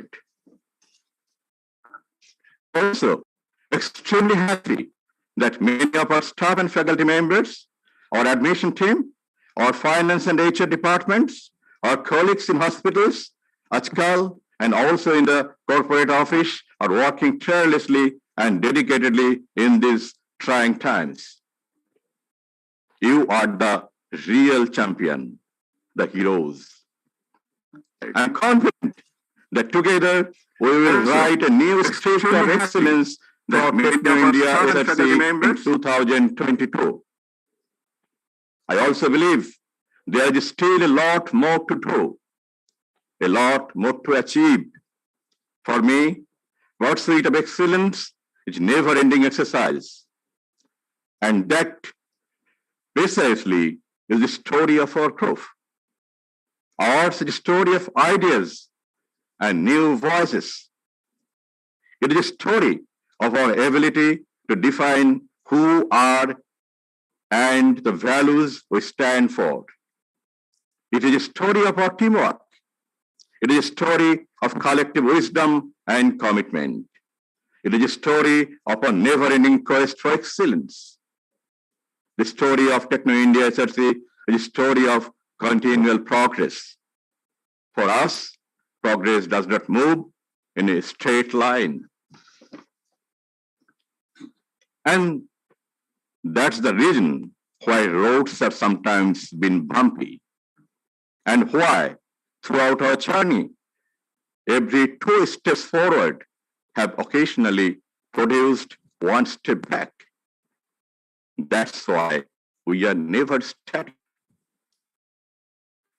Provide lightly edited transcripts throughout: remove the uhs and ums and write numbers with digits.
awarded. Also, extremely happy that many of our staff and faculty members, our admission team, our finance and HR departments, our colleagues in hospitals, Ajkal, and also in the corporate office are working tirelessly and dedicatedly in these trying times. You are the real champion, the heroes. I'm confident that together we will write a new script of excellence that made India Src in 2022. I also believe there is still a lot more to do, a lot more to achieve. For me, pursuit of excellence is never-ending exercise. And that precisely is the story of our group. Ours is a story of ideas and new voices. It is a story of our ability to define who are and the values we stand for. It is a story of our teamwork. It is a story of collective wisdom and commitment. It is a story of a never-ending quest for excellence. The story of Techno India Src is a story of continual progress. For us, progress does not move in a straight line. And that's the reason why roads have sometimes been bumpy, and why throughout our journey, every 2 steps forward have occasionally produced 1 step back. That's why we are never static.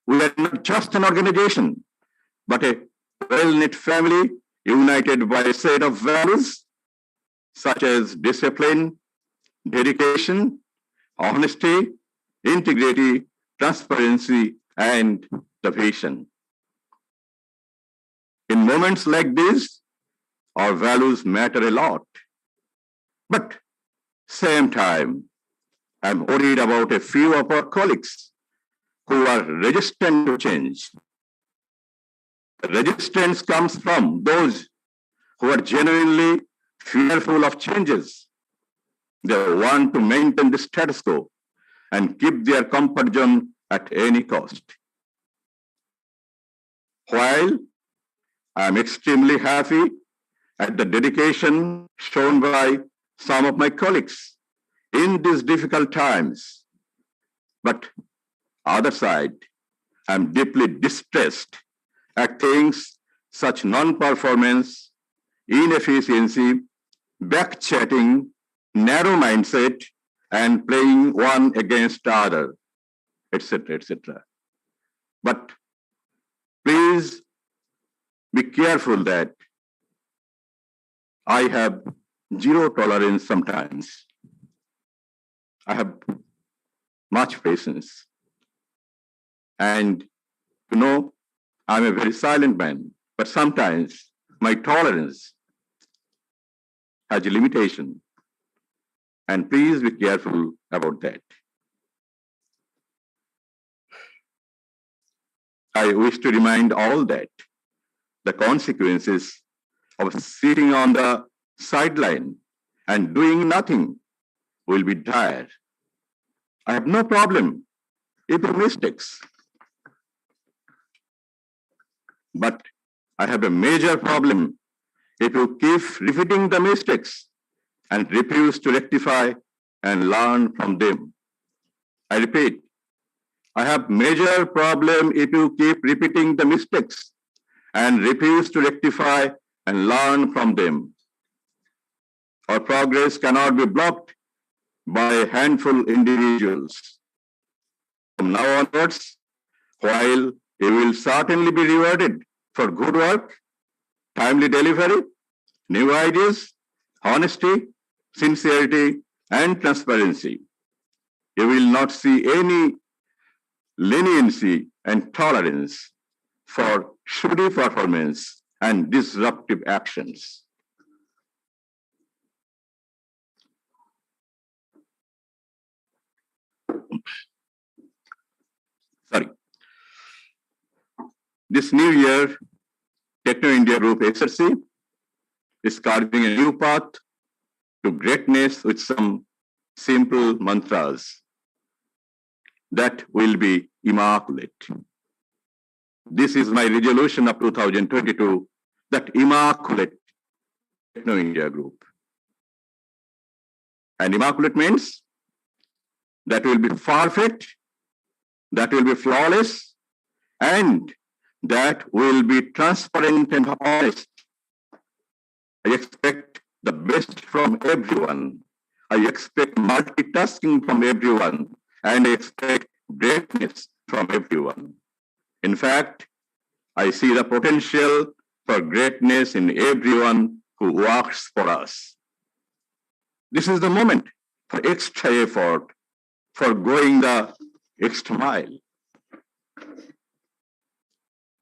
We are not just an organization, but a well-knit family united by a set of values such as discipline, dedication, honesty, integrity, transparency, and the vision. In moments like this, our values matter a lot. But same time, I'm worried about a few of our colleagues who are resistant to change. The resistance comes from those who are genuinely fearful of changes. They want to maintain the status quo and keep their comfort zone at any cost. While I'm extremely happy at the dedication shown by some of my colleagues in these difficult times, but other side, I'm deeply distressed at things such non-performance, inefficiency, back-chatting, narrow mindset, and playing one against the other, etc., etc. But please be careful that I have zero tolerance sometimes. I have much patience. And I'm a very silent man, but sometimes my tolerance has a limitation. And please be careful about that. I wish to remind all that the consequences of sitting on the sideline and doing nothing will be dire. I have no problem if you mistakes. But I have a major problem if you keep repeating the mistakes and refuse to rectify and learn from them. I repeat, I have major problem if you keep repeating the mistakes and refuse to rectify and learn from them. Our progress cannot be blocked by a handful of individuals. From now onwards, while you will certainly be rewarded for good work, timely delivery, new ideas, honesty, sincerity, and transparency, you will not see any leniency and tolerance for shoddy performance and disruptive actions. Sorry. This new year Techno India Group Src is carving a new path to greatness with some simple mantras that will be immaculate. This is my resolution of 2022, that immaculate Techno India Group. And immaculate means that will be perfect, that will be flawless, and that will be transparent and honest. I expect the best from everyone. I expect multitasking from everyone, and I expect greatness from everyone. In fact, I see the potential for greatness in everyone who works for us. This is the moment for extra effort, for going the extra mile.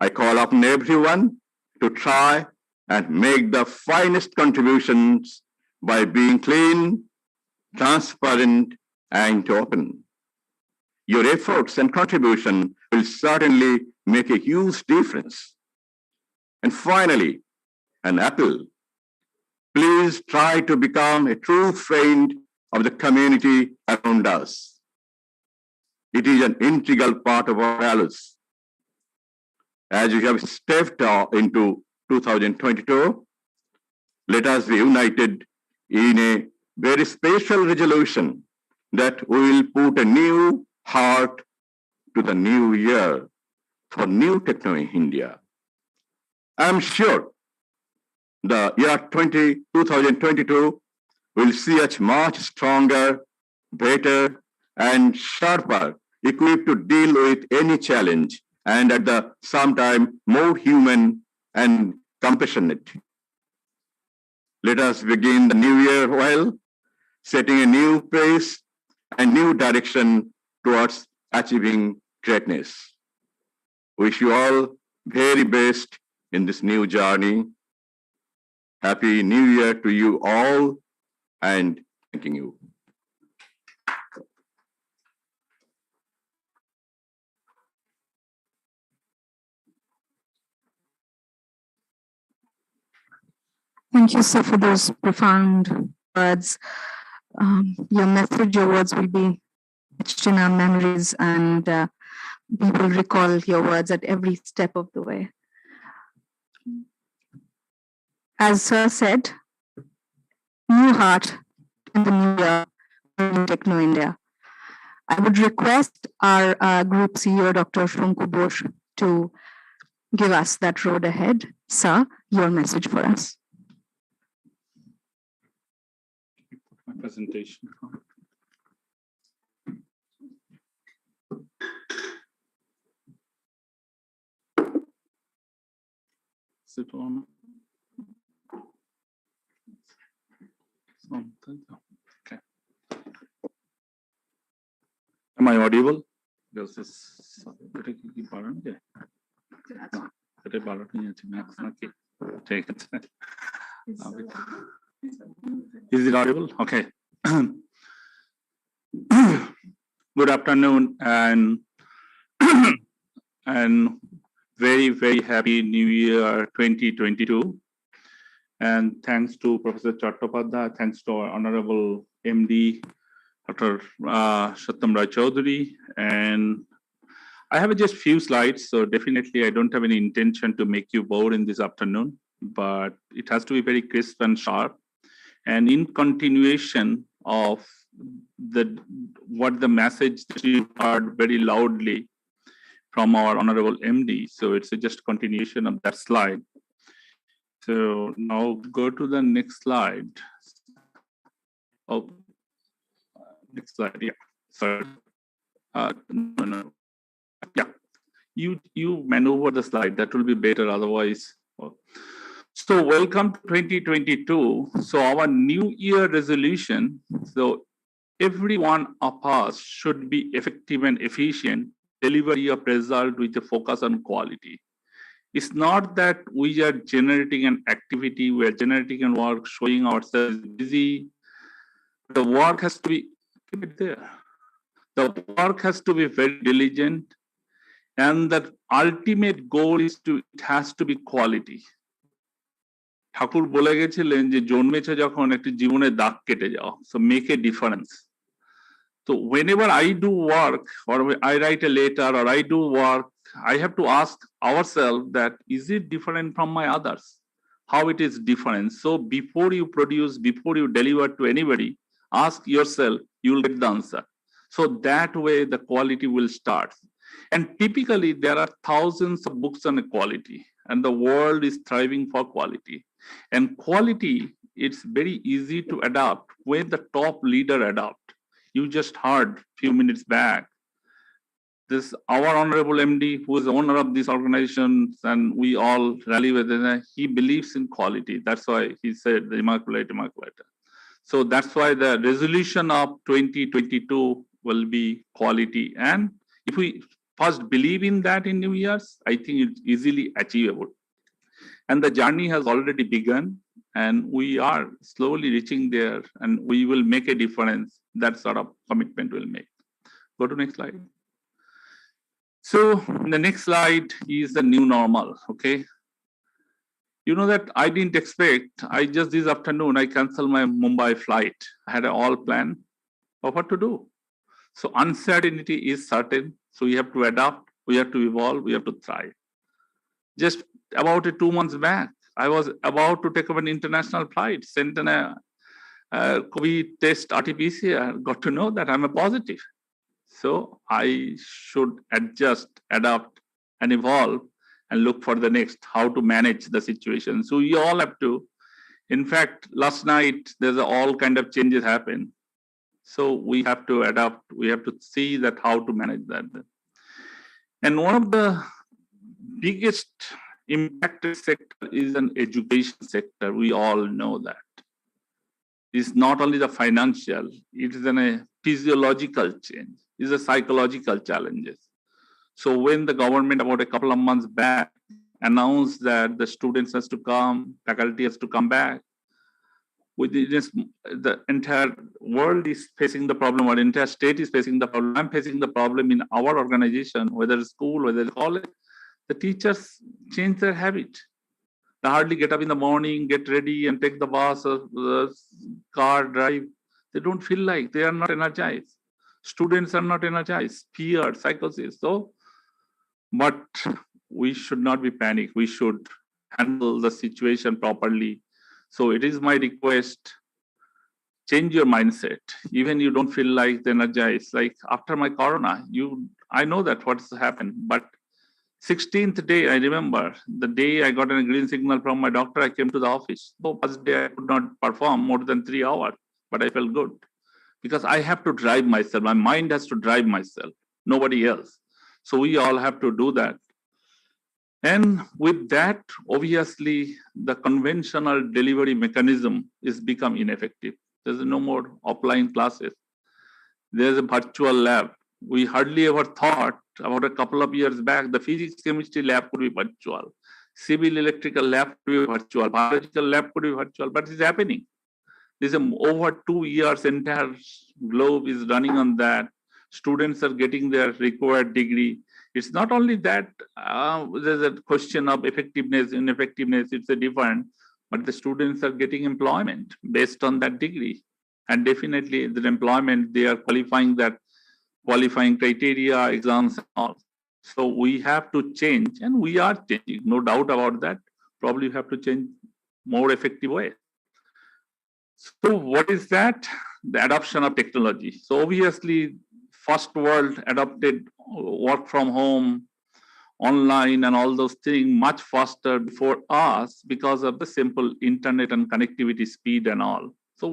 I call upon everyone to try and make the finest contributions by being clean, transparent, and open. Your efforts and contribution will certainly make a huge difference. And finally, an appeal. Please try to become a true friend of the community around us. It is an integral part of our values. As we have stepped into 2022, let us be united in a very special resolution that we will put a new heart to the new year for new Techno India. I am sure the year 2022 will see us much stronger, better, and sharper, equipped to deal with any challenge, and at the same time more human and compassionate. Let us begin the new year well, setting a new pace and new direction towards achieving greatness. Wish you all very best in this new journey. Happy New Year to you all, and thanking you. Thank you, sir, for those profound words. Your message, your words will be etched in our memories, and we will recall your words at every step of the way. As Sir said, new heart in the new year, new Techno India. I would request our Group CEO, Dr. Shanku Bosch, to give us that road ahead. Sir, your message for us. My presentation. Is it on? Okay. Am I audible? Does this Is it audible? Okay. Good afternoon, and very, very happy New Year 2022. And thanks to Professor Chattopadhyay, thanks to our Honorable MD, Dr. Satyam Rai Chaudhary. And I have just few slides, so definitely I don't have any intention to make you bored in this afternoon, but it has to be very crisp and sharp. And in continuation of what the message that you heard very loudly from our Honorable MD, so it's just continuation of that slide. So now go to the next slide. Oh, next slide, yeah. Sorry. No. Yeah, you maneuver the slide. That will be better. Otherwise. So welcome to 2022. So our New Year resolution. So every one of us should be effective and efficient delivery of result with a focus on quality. It's not that we are generating an activity, we are generating a work, showing ourselves busy. The work has to be, keep it there. The work has to be very diligent, And the ultimate goal is it has to be quality. ঠাকুর বলে গেছিলেন যে জন্মেছে যখন একটি জীবনে দাগ কেটে যাও, so make a difference. So whenever I do work or I write a letter or I do work, I have to ask ourselves that is it different from my others? How it is different? So before you produce, before you deliver to anybody, ask yourself, you will get the answer. So that way the quality will start. And typically there are thousands of books on quality, and the world is thriving for quality. And quality, it's very easy to adopt when the top leader adopt. You just heard a few minutes back, this our honorable MD, who is the owner of these organizations, and we all rally with him, he believes in quality. That's why he said the immaculate, immaculate. So that's why the resolution of 2022 will be quality. And if we first believe in that in New Year's, I think it's easily achievable. And the journey has already begun, and we are slowly reaching there, and we will make a difference. That sort of commitment will make. Go to next slide. So the next slide is the new normal, okay? You know that I didn't expect, just this afternoon, I canceled my Mumbai flight. I had an all plan of what to do. So uncertainty is certain. So we have to adapt, we have to evolve, we have to thrive. Just about 2 months back, I was about to take up an international flight, sent in a COVID test RT-PCR, got to know that I'm a positive. So I should adjust, adapt, and evolve and look for the next, how to manage the situation. So we all have to. In fact, last night, there's all kind of changes happen. So we have to adapt. We have to see that how to manage that. And one of the biggest impacted sector is an education sector. We all know that. It's not only the financial, it is a physiological change, it's a psychological challenges. So when the government about a couple of months back announced that the students has to come, faculty has to come back, with this, the entire world is facing the problem, or entire state is facing the problem. I'm facing the problem in our organization, whether it's school, whether it's college, the teachers change their habit. They hardly get up in the morning, get ready and take the bus or the car drive. They don't feel like, they are not energized. Students are not energized, fear, psychosis. So, but we should not be panicked. We should handle the situation properly. So it is my request, change your mindset. Even you don't feel like energized. Like after my corona, I know that what's happened, but 16th day, I remember the day I got a green signal from my doctor, I came to the office. So first day I could not perform more than 3 hours, but I felt good because I have to drive myself. My mind has to drive myself, nobody else. So we all have to do that. And with that, obviously, the conventional delivery mechanism is become ineffective. There's no more offline classes. There's a virtual lab. We hardly ever thought about a couple of years back, the physics chemistry lab could be virtual, civil electrical lab could be virtual, biological lab could be virtual, but it's happening. There's over 2 years, entire globe is running on that. Students are getting their required degree. It's not only that there's a question of effectiveness, ineffectiveness, it's a different, but the students are getting employment based on that degree. And definitely the employment, they are qualifying criteria, exams and all. So we have to change, and we are changing, no doubt about that. Probably we have to change more effective way. So what is that? The adoption of technology. So obviously, first world adopted work from home, online and all those things much faster before us because of the simple internet and connectivity speed and all. So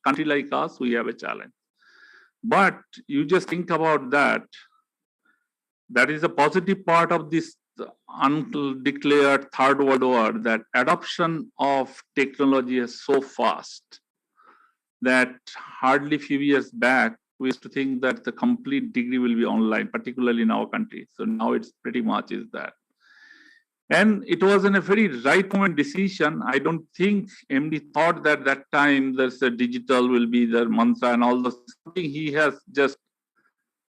country like us, we have a challenge. But you just think about that. That is a positive part of this undeclared third world war, that adoption of technology is so fast that hardly few years back, we used to think that the complete degree will be online, particularly in our country. So now it's pretty much is that. And it was in a very right moment decision. I don't think MD thought that that time there's a digital will be the mantra and all those. He has just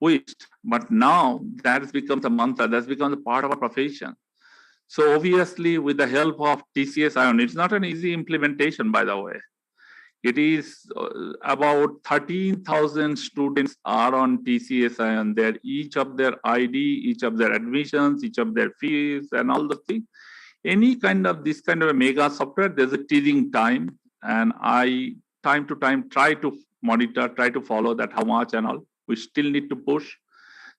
wished, but now that has become a mantra, that's become a part of our profession. So obviously, with the help of TCS Ion, it's not an easy implementation, by the way. It is about 13,000 students are on TCS Ion. They're each of their ID, each of their admissions, each of their fees, and all the things. Any kind of this kind of a mega software, there's a teething time, and I time to time try to monitor, try to follow that how much and all. We still need to push.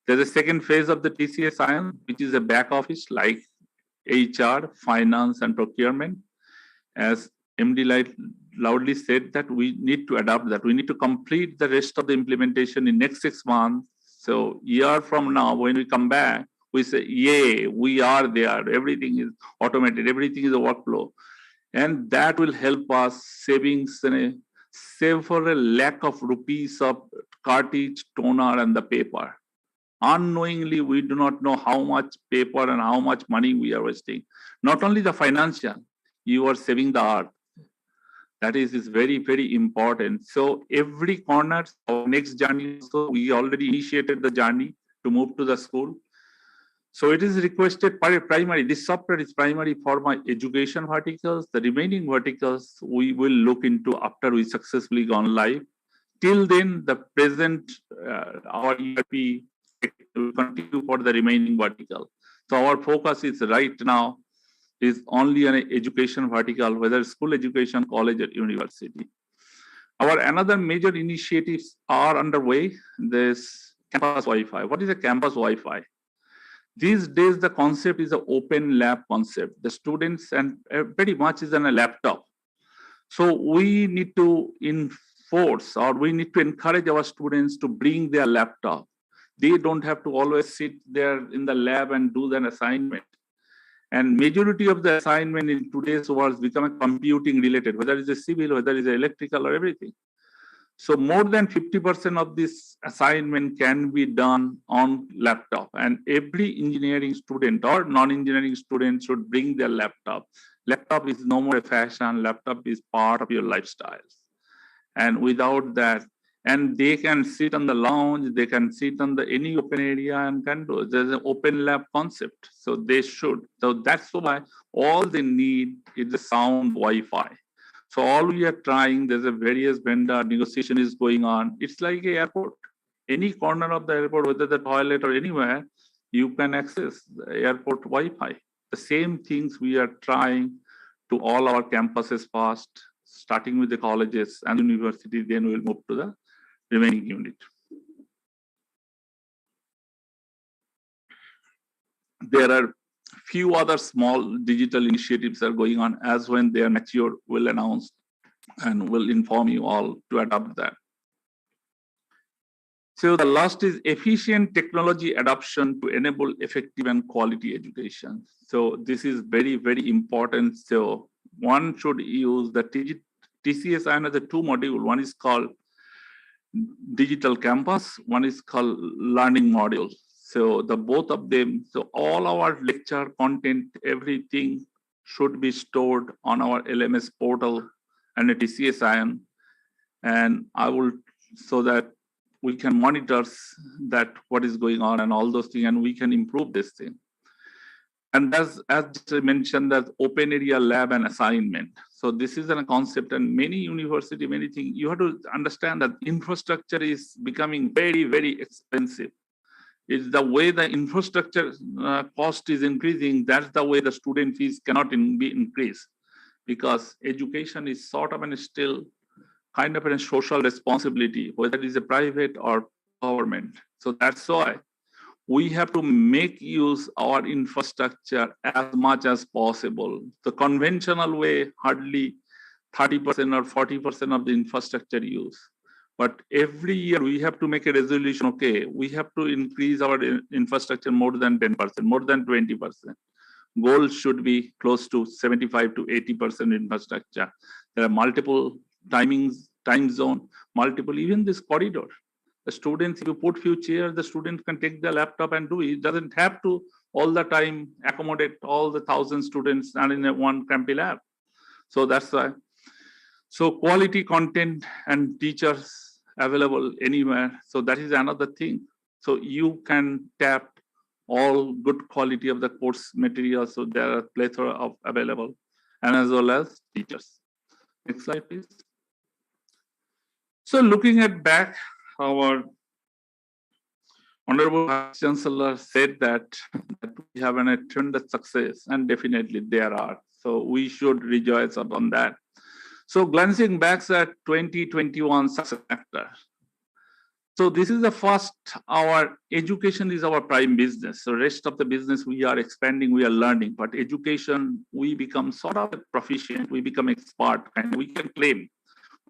There's a second phase of the TCS Ion, which is a back office like HR, finance, and procurement. As MD loudly said that we need to adapt that. We need to complete the rest of the implementation in next 6 months. So year from now, when we come back, we say, yay, we are there. Everything is automated. Everything is a workflow. And that will help us savings, save for a lakh of rupees of cartridge, toner, and the paper. Unknowingly, we do not know how much paper and how much money we are wasting. Not only the financial, you are saving the earth. That is very, very important. So every corner, our next journey, so we already initiated the journey to move to the school. So it is requested primary. This software is primary for my education verticals. The remaining verticals we will look into after we successfully gone live. Till then, the present our ERP will continue for the remaining vertical. So our focus is right now is only an education vertical, whether school education, college, or university. Our another major initiatives are underway. This campus Wi-Fi. What is a campus Wi-Fi? These days, the concept is an open lab concept. The students and pretty much is on a laptop. So we need to enforce or we need to encourage our students to bring their laptop. They don't have to always sit there in the lab and do an assignment. And majority of the assignment in today's world become computing related, whether it's a civil, whether it's electrical or everything. So more than 50% of this assignment can be done on laptop, and every engineering student or non-engineering student should bring their laptop. Laptop is no more a fashion, laptop is part of your lifestyle. And without that, and they can sit on the lounge, they can sit on the any open area and can do. There's an open lab concept, so they should. So that's why all they need is a sound Wi-Fi. So all we are trying, there's a various vendor negotiation is going on. It's like an airport. Any corner of the airport, whether the toilet or anywhere, you can access the airport Wi-Fi. The same things we are trying to all our campuses first, starting with the colleges and university, then we'll move to the remaining unit. There are few other small digital initiatives that are going on. As when they are mature, we'll announce and we'll inform you all to adopt that. So the last is efficient technology adoption to enable effective and quality education. So this is very, very important. So one should use the TCS and the two module. One is called digital campus, one is called learning module. So the both of them, so all our lecture content, everything should be stored on our LMS portal and a TCS Ion. And I will, so that we can monitor that what is going on and all those things, and we can improve this thing. And as I mentioned, that open area lab and assignment. So this is a concept, and many university, many things, you have to understand that infrastructure is becoming very, very expensive. It's the way the infrastructure cost is increasing, that's the way the student fees cannot be increased, because education is sort of still kind of a social responsibility, whether it is a private or government. So that's why we have to make use our infrastructure as much as possible. The conventional way, hardly 30% or 40% of the infrastructure use. But every year we have to make a resolution, okay, we have to increase our infrastructure more than 10%, more than 20%. Goal should be close to 75 to 80% infrastructure. There are multiple timings, time zone, multiple, even this corridor. The students, if you put few chairs, the students can take their laptop and do it. It doesn't have to all the time accommodate all the 1,000 students and in a one crampy lab. So that's why. So quality content and teachers available anywhere. So that is another thing. So you can tap all good quality of the course material. So there are plethora of available, and as well as teachers. Next slide, please. So looking at back, our Honorable Vice Chancellor said that we have a tremendous success, and definitely there are. So we should rejoice upon that. So glancing back at 2021 success factor. So this is the first, our education is our prime business. So rest of the business we are expanding, we are learning, but education, we become sort of proficient, we become expert, and we can claim.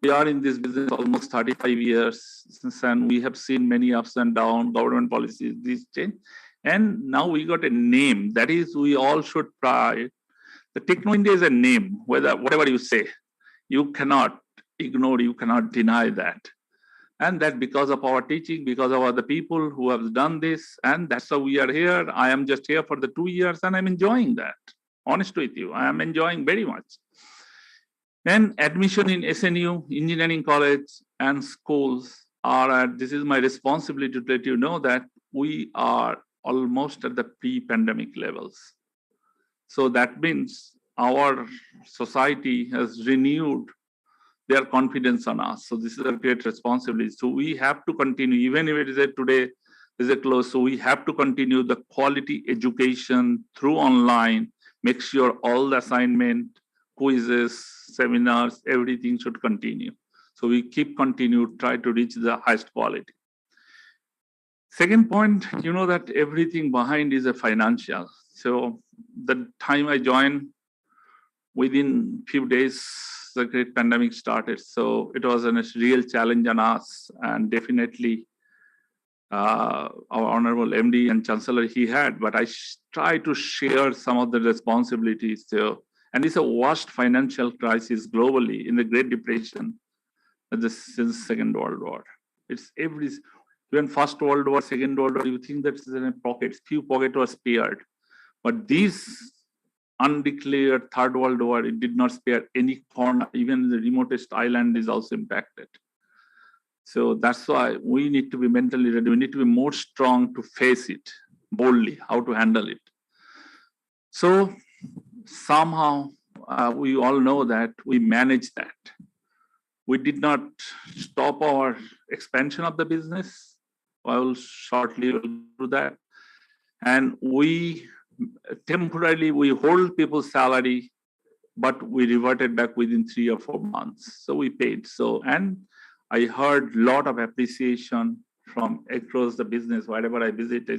We are in this business almost 35 years since, and we have seen many ups and downs, government policies, this change. And now we got a name, that is, we all should pride. The Techno India is a name, whatever you say, you cannot ignore, you cannot deny that. And that because of our teaching, because of other people who have done this, and that's how we are here. I am just here for the 2 years and I'm enjoying that. Honest with you, I am enjoying very much. And admission in SNU, engineering college and schools are this is my responsibility to let you know that we are almost at the pre-pandemic levels. So that means our society has renewed their confidence on us. So this is a great responsibility. So we have to continue, even if it is today is a close. So we have to continue the quality education through online, make sure all the assignment, quizzes, seminars, everything should continue. So we keep continue, try to reach the highest quality. Second point, you know that everything behind is a financial. So the time I joined, within few days, the great pandemic started. So it was a real challenge on us, and definitely our Honorable MD and Chancellor he had, but I try to share some of the responsibilities. So, and it's a worst financial crisis globally in the Great Depression since Second World War. It's even First World War, Second World War, you think that in a pockets, few pockets were spared. But these undeclared Third World War, it did not spare any corner, even the remotest island is also impacted. So that's why we need to be mentally ready. We need to be more strong to face it boldly, how to handle it. So somehow we all know that we managed that. We did not stop our expansion of the business. I will shortly do that. And we temporarily, we hold people's salary, but we reverted back within 3 or 4 months. So we paid. So, and I heard a lot of appreciation from across the business. Wherever I visit,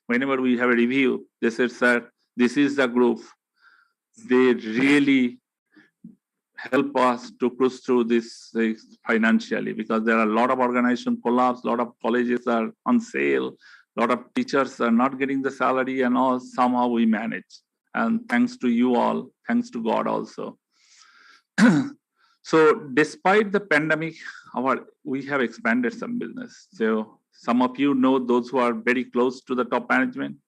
whenever we have a review, they said, "Sir, this is the group. They really help us to cruise through this financially, because there are a lot of organizations collapse, a lot of colleges are on sale, a lot of teachers are not getting the salary, and all somehow we manage. And thanks to you all, thanks to God also." So despite the pandemic, we have expanded some business. So some of you know, those who are very close to the top management,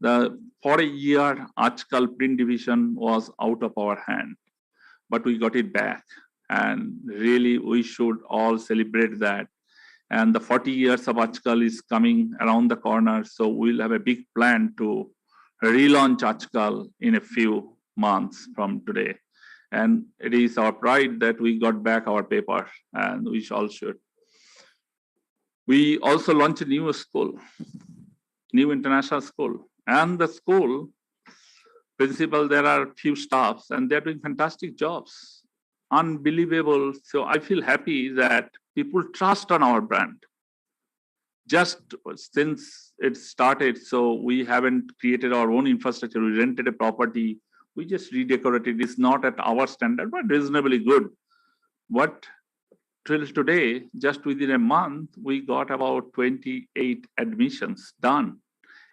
for a year, Ajkal print division was out of our hand, but we got it back. And really, we should all celebrate that. And the 40 years of Ajkal is coming around the corner. So we'll have a big plan to relaunch Ajkal in a few months from today. And it is our pride that we got back our paper, and we all should. We also launched a new school, new international school. And the school principal, there are few staffs, and they're doing fantastic jobs. Unbelievable. So I feel happy that people trust on our brand. Just since it started, so we haven't created our own infrastructure. We rented a property. We just redecorated. It's not at our standard, but reasonably good. But till today, just within a month, we got about 28 admissions done.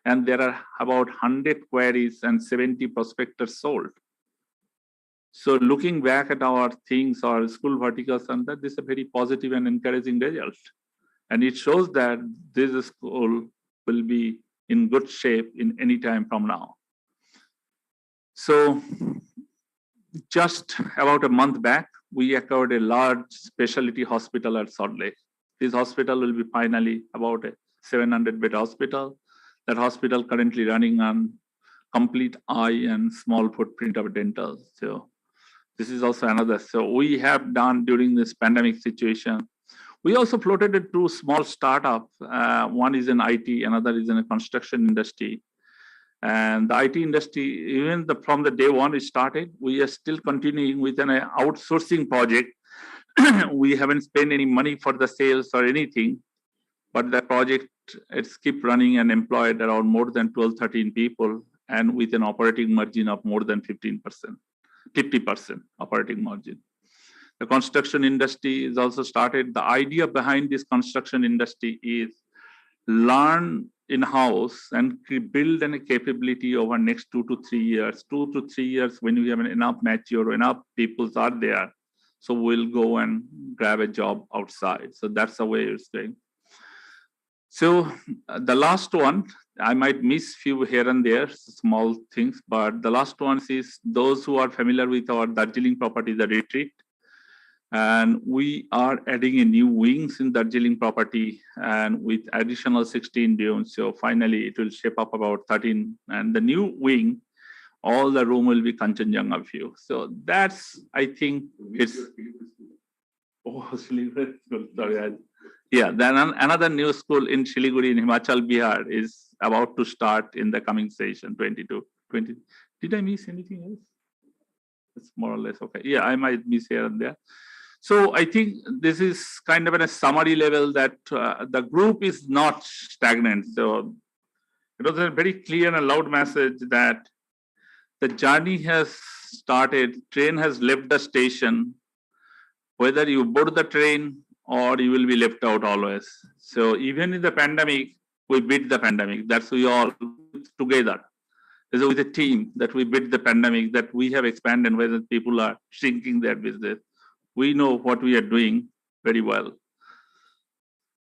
And there are about 100 queries and 70 prospectus sold. So looking back at our things, our school verticals, and that this is a very positive and encouraging result. And it shows that this school will be in good shape in any time from now. So just about a month back, we acquired a large specialty hospital at Salt Lake. This hospital will be finally about 700-bed hospital. That hospital currently running on complete eye and small footprint of dental. So this is also another. So we have done during this pandemic situation. We also floated it to small startup. One is in IT, another is in a construction industry. And the IT industry, even from the day one it started, we are still continuing with an outsourcing project. We haven't spent any money for the sales or anything, but the project, it's keep running and employed around more than 12, 13 people, and with an operating margin of more than 15%, 50% operating margin. The construction industry is also started. The idea behind this construction industry is learn in-house and build a capability over next 2 to 3 years. 2 to 3 years when we have enough mature, enough people are there. So we'll go and grab a job outside. So that's the way it's going. So the last one, I might miss few here and there, small things, but the last one is those who are familiar with our Darjeeling property, the retreat. And we are adding a new wings in Darjeeling property and with additional 16 rooms. So finally it will shape up about 13. And the new wing, all the room will be Kanchenjunga view. So that's, I think it's, oh, Siliguri school, sorry. Yeah, then another new school in Siliguri in Himachal, Bihar is about to start in the coming session, 22, 20. Did I miss anything else? It's more or less okay. Yeah, I might miss here and there. So I think this is kind of at a summary level that the group is not stagnant. So it was a very clear and loud message that the journey has started, train has left the station, whether you board the train or you will be left out always. So even in the pandemic, we beat the pandemic. That's we all together. It's with a team that we beat the pandemic, that we have expanded, whether people are shrinking their business. We know what we are doing very well.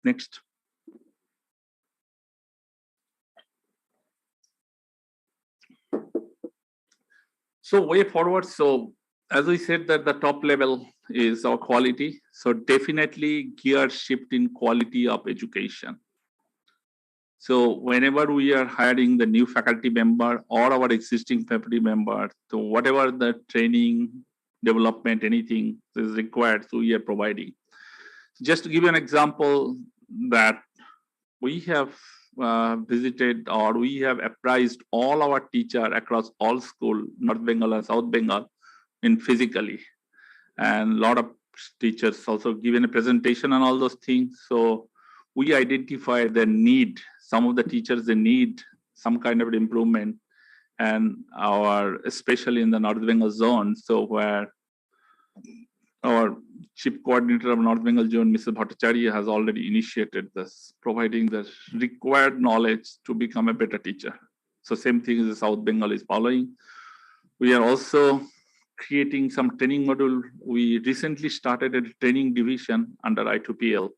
Next. So way forward. So as we said that the top level is our quality. So definitely gear shift in quality of education. So whenever we are hiring the new faculty member or our existing faculty member, so whatever the training, development, anything is required, so we are providing. Just to give you an example that we have visited or we have apprised all our teacher across all school, North Bengal and South Bengal, in physically. And a lot of teachers also given a presentation and all those things. So we identify the need, some of the teachers, they need some kind of improvement. And especially in the North Bengal zone, so where our chief coordinator of North Bengal zone, Mr. Bhattacharya, has already initiated this, providing the required knowledge to become a better teacher. So same thing as the South Bengal is following. We are also creating some training module. We recently started a training division under I2PL.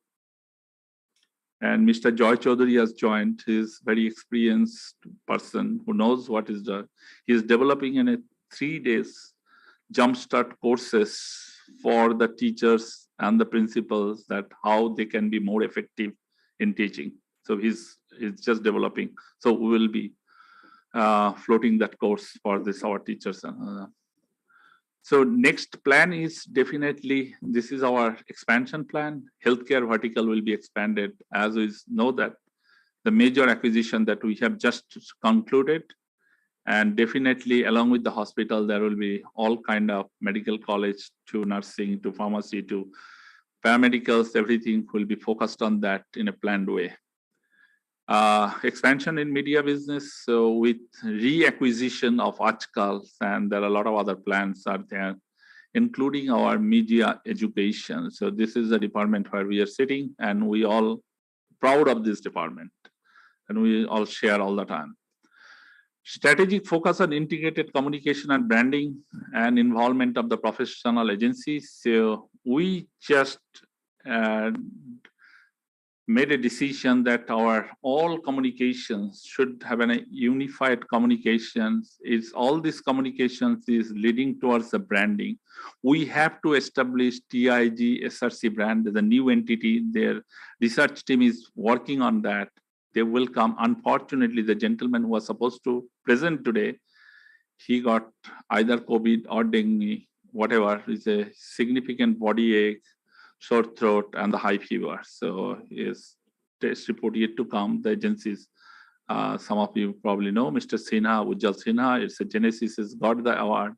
And Mr. Joy Chaudhary has joined. He's a very experienced person who knows what is done. He is developing in a 3 days jumpstart courses for the teachers and the principals, that how they can be more effective in teaching. So he's just developing. So we will be floating that course for our teachers. So next plan is definitely, this is our expansion plan. Healthcare vertical will be expanded, as we know that the major acquisition that we have just concluded. And definitely along with the hospital, there will be all kind of medical college to nursing to pharmacy to paramedicals, everything will be focused on that in a planned way. Expansion in media business, so with reacquisition of Ajkal, and there are a lot of other plans are there, including our media education. So this is the department where we are sitting, and we all proud of this department, and we all share all the time. Strategic focus on integrated communication and branding and involvement of the professional agencies. So we just made a decision that our all communications should have a unified communications. It's all these communications is leading towards the branding. We have to establish TIG Src brand as a new entity. Their research team is working on that. they will come. Unfortunately, the gentleman who was supposed to present today, he got either COVID or dengue, whatever. It's a significant body ache, sore throat, and the high fever. So his test report yet to come. The agencies, some of you probably know, Mr. Sinha, Ujjal Sinha, it's a Genesis, has got the award.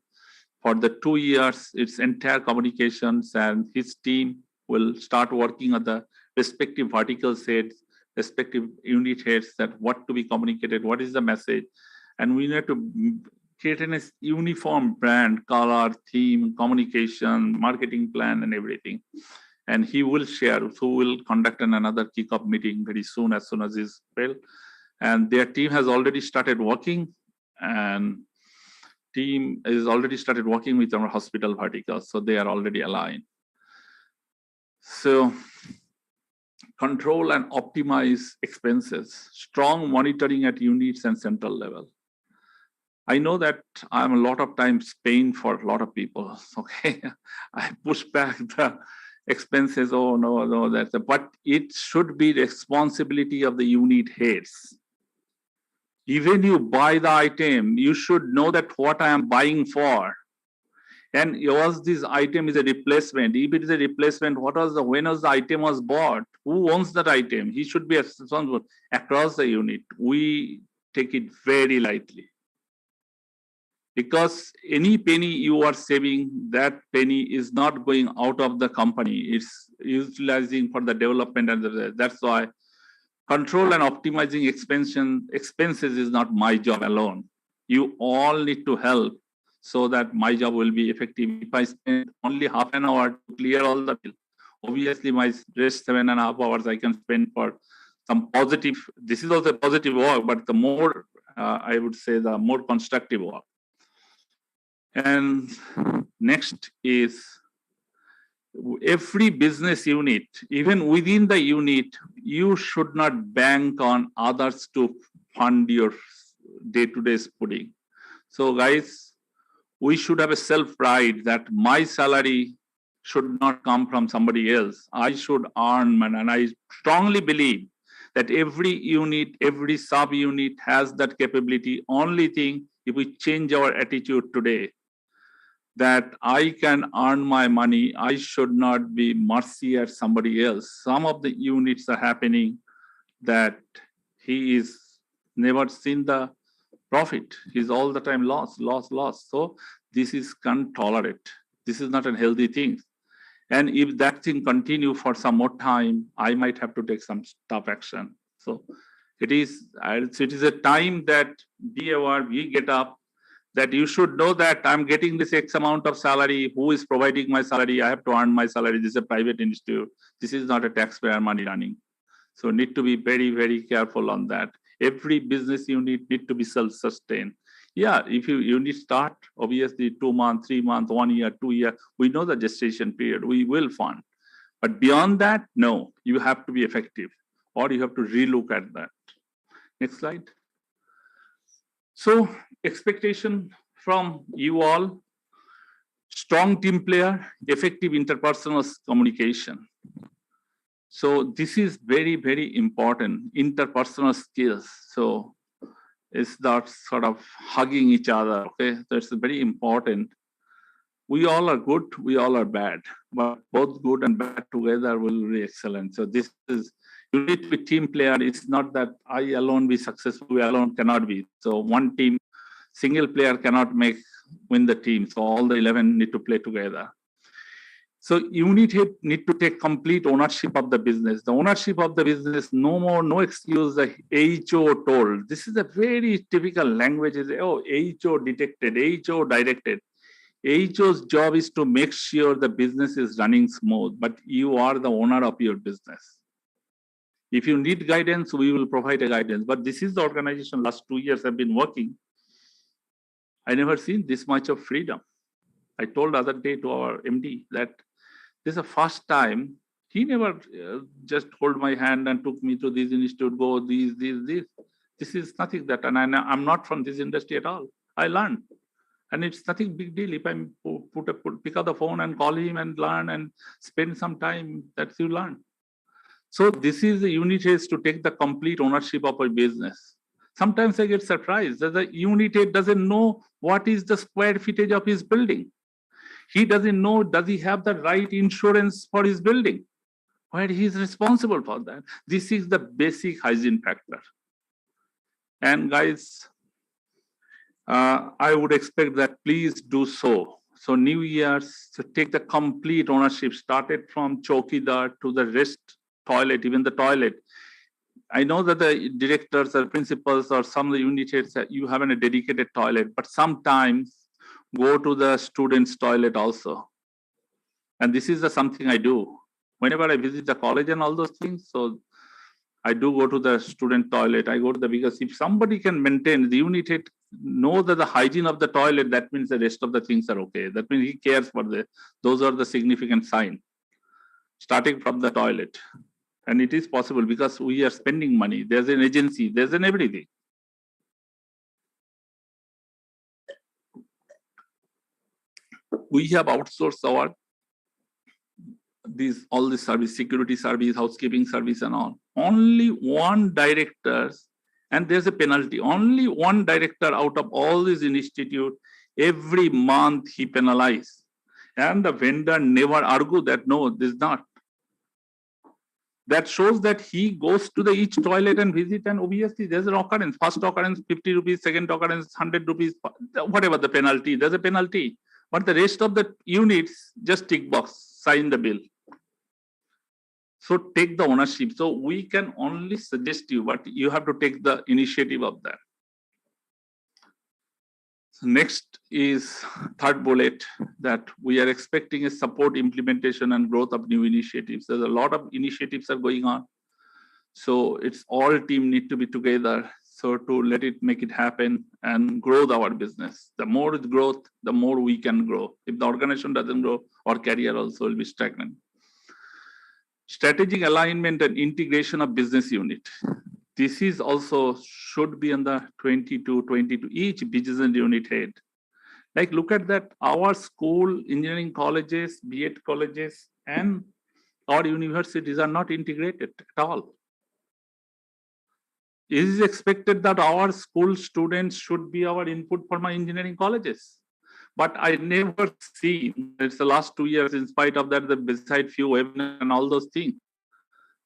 For the 2 years, its entire communications and his team will start working on the respective vertical heads, respective unit heads, that what to be communicated, what is the message. And we need to create a uniform brand, color, theme, communication, marketing plan, and everything. And he will share, who will conduct another kickoff meeting very soon as he's well. And their team has already started working, and team is already started working with our hospital verticals, so they are already aligned. So control and optimize expenses, strong monitoring at units and central level. I know that I'm a lot of times pain for a lot of people. Okay, I push back the expenses. Oh no, but it should be the responsibility of the unit heads. Even you buy the item, you should know that what I am buying for. And yours, this item is a replacement. If it is a replacement, when was the item was bought? Who owns that item? He should be responsible across the unit. We take it very lightly. Because any penny you are saving, that penny is not going out of the company. It's utilizing for the development, and that's why control and optimizing expenses is not my job alone. You all need to help so that my job will be effective. If I spend only half an hour to clear all the bill, obviously my rest 7.5 hours I can spend for some positive. This is also positive work, but the more, I would say, the more constructive work. And next is every business unit, even within the unit, you should not bank on others to fund your day-to-day pudding. So guys, we should have a self-pride that my salary should not come from somebody else. I should earn, and I strongly believe that every unit, every sub-unit has that capability. Only thing, if we change our attitude today, that I can earn my money, I should not be mercy at somebody else. Some of the units are happening that he is never seen the profit. He's all the time loss. So this is can't tolerate. This is not a healthy thing. And if that thing continue for some more time, I might have to take some tough action. So it is a time that be aware, we get up, that you should know that I'm getting this X amount of salary. Who is providing my salary? I have to earn my salary. This is a private institute. This is not a taxpayer money running. So need to be very, very careful on that. Every business unit need to be self-sustained. Yeah, if you need start, obviously 2 months, 3 months, 1 year, 2 years, we know the gestation period, we will fund. But beyond that, no, you have to be effective, or you have to relook at that. Next slide. So expectation from you all, strong team player, effective interpersonal communication. So this is very, very important, interpersonal skills. So it's not sort of hugging each other, okay? That's very important. We all are good, we all are bad, but both good and bad together will be excellent. So this is, you need to be team player. It's not that I alone be successful, we alone cannot be. So one team, single player cannot win the team. So all the 11 need to play together. So unit head need to take complete ownership of the business. The ownership of the business, no excuse, the HO told. This is a very typical language. Oh, HO detected, HO directed. HO's job is to make sure the business is running smooth, but you are the owner of your business. If you need guidance, we will provide a guidance. But this is the organization last 2 years have been working. I never seen this much of freedom. I told the other day to our MD that this is the first time he never just hold my hand and took me to this institute, go this. This is nothing that, and I'm not from this industry at all. I learned. And it's nothing big deal if I pick up the phone and call him and learn and spend some time, that you learn. So this is the unit heads to take the complete ownership of a business. Sometimes I get surprised that the unit head doesn't know what is the square footage of his building. He doesn't know, does he have the right insurance for his building? Where he is responsible for that. This is the basic hygiene factor. And guys, I would expect that please do so. So New Year's, to take the complete ownership, started from Chowkidar to the rest toilet, even the toilet. I know that the directors or principals or some of the unit heads, you have a dedicated toilet, but sometimes go to the students' toilet also. And this is something I do. Whenever I visit the college and all those things, so I do go to the student toilet. I go to because if somebody can maintain the unit head, know that the hygiene of the toilet, that means the rest of the things are okay. That means he cares for those are the significant sign, starting from the toilet. And it is possible because we are spending money. There's an agency, there's an everything. We have outsourced all this service, security service, housekeeping service and all. Only one director, and there's a penalty. Only one director out of all these institute, every month he penalized. And the vendor never argue that no, this is not. That shows that he goes to each toilet and visit, and obviously there's an occurrence. First occurrence 50 rupees, second occurrence 100 rupees, whatever the penalty, there's a penalty. But the rest of the units just tick box, sign the bill. So take the ownership. So we can only suggest you, but you have to take the initiative of that. So next is third bullet, that we are expecting a support implementation and growth of new initiatives. There's a lot of initiatives are going on. So it's all team need to be together. So to make it happen and grow our business. The more it growth, the more we can grow. If the organization doesn't grow, our career also will be stagnant. Strategic alignment and integration of business unit. This is also should be in the 22, each business unit head. Like look at that, our school, engineering colleges, B.Ed colleges, and our universities are not integrated at all. It is expected that our school students should be our input for my engineering colleges. But I never seen, it's the last 2 years, in spite of that, beside few webinars and all those things,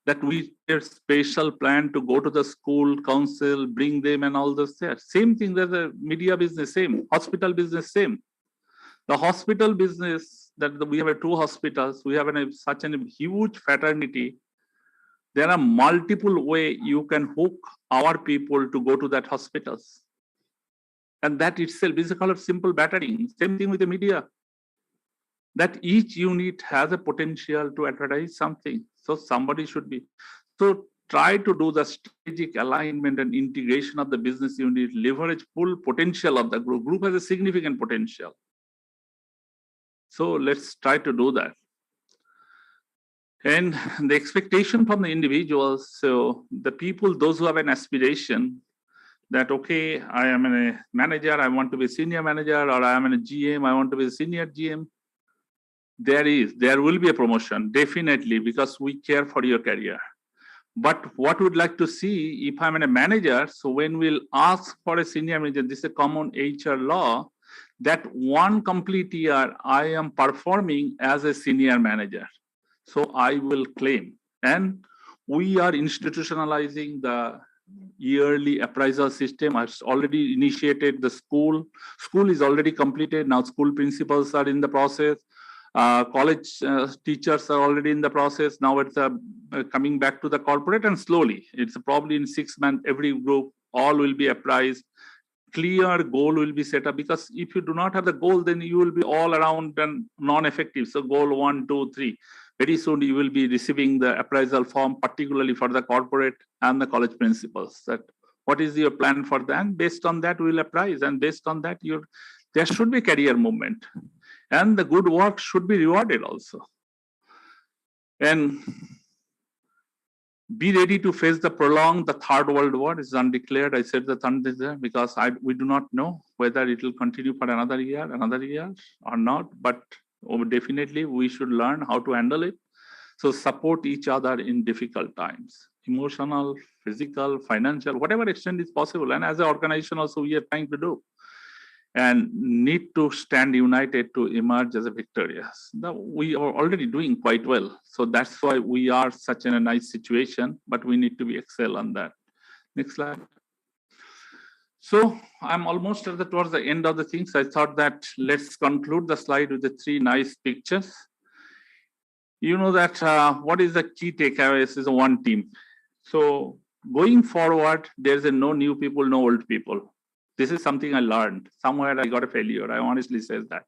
that we have special plan to go to the school council, bring them and all those there. Same thing, there's a media business, same, hospital business, same. The hospital business, we have 2 hospitals, we have such a huge fraternity. There are multiple ways you can hook our people to go to that hospitals. And that itself is a kind of simple battering. Same thing with the media. That each unit has a potential to advertise something. So somebody should be. So try to do the strategic alignment and integration of the business unit, leverage full potential of the group. Group has a significant potential. So let's try to do that. And the expectation from the individuals, so the people, those who have an aspiration that, okay, I am a manager, I want to be a senior manager, or I am a GM, I want to be a senior GM. There will be a promotion, definitely, because we care for your career. But what we'd like to see, if I'm a manager, so when we'll ask for a senior manager, this is a common HR law, that one complete year I am performing as a senior manager. So I will claim. And we are institutionalizing the yearly appraisal system. I've already initiated the school. School is already completed. Now school principals are in the process. College teachers are already in the process. Now it's coming back to the corporate, and slowly, it's probably in 6 months, every group, all will be appraised. Clear goal will be set up, because if you do not have the goal, then you will be all around and non-effective. So goal 1, 2, 3. Very soon you will be receiving the appraisal form, particularly for the corporate and the college principals. That what is your plan for them? Based on that, we will appraise, and based on that, there should be career movement, and the good work should be rewarded also. And be ready to face the third world war. Is undeclared. I said the third is there because we do not know whether it will continue for another year or not, but definitely we should learn how to handle it. So support each other in difficult times, emotional, physical, financial, whatever extent is possible. And as an organization also we are trying to do. And need to stand united to emerge as a victorious. Now, we are already doing quite well. So that's why we are such in a nice situation, but we need to be excel on that. Next slide. So I'm almost towards the end of the things. I thought that let's conclude the slide with the 3 nice pictures. You know that what is the key takeaways is one team. So going forward, there's no new people, no old people. This is something I learned. Somewhere I got a failure. I honestly says that.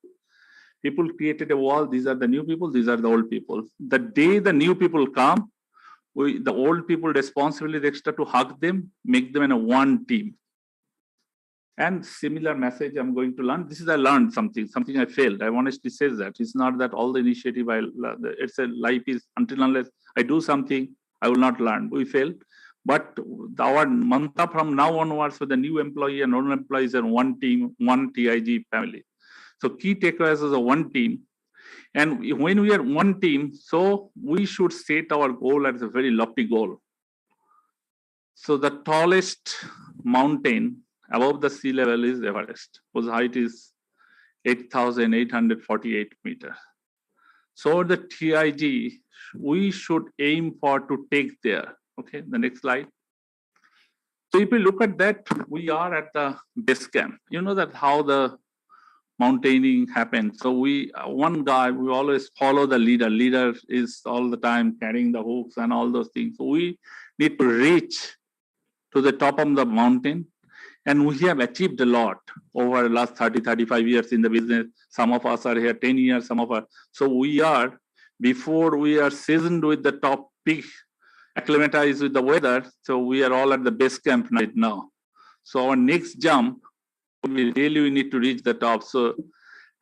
People created a wall. These are the new people. These are the old people. The day the new people come, the old people responsibility extra to hug them, make them in a one team. And similar message I'm going to learn. This is I learned something I failed. I honestly says that. It's not that all the initiative it's a life is until unless I do something, I will not learn. We failed. But our mantra from now onwards for the new employee and old employees are one team, one TIG family. So key takeaways is a one team. And when we are one team, so we should set our goal as a very lofty goal. So the tallest mountain above the sea level is Everest, whose height is 8,848 meters. So the TIG, we should aim for to take there. Okay, the next slide. So if you look at that, we are at the base camp. You know that how the mountaining happens. So one guy, we always follow the leader. Leader is all the time carrying the hooks and all those things. So we need to reach to the top of the mountain. And we have achieved a lot over the last 30, 35 years in the business. Some of us are here 10 years, some of us. So we are, before we are seasoned with the top peak, acclimatized with the weather. So we are all at the base camp right now. So our next jump, we need to reach the top. So,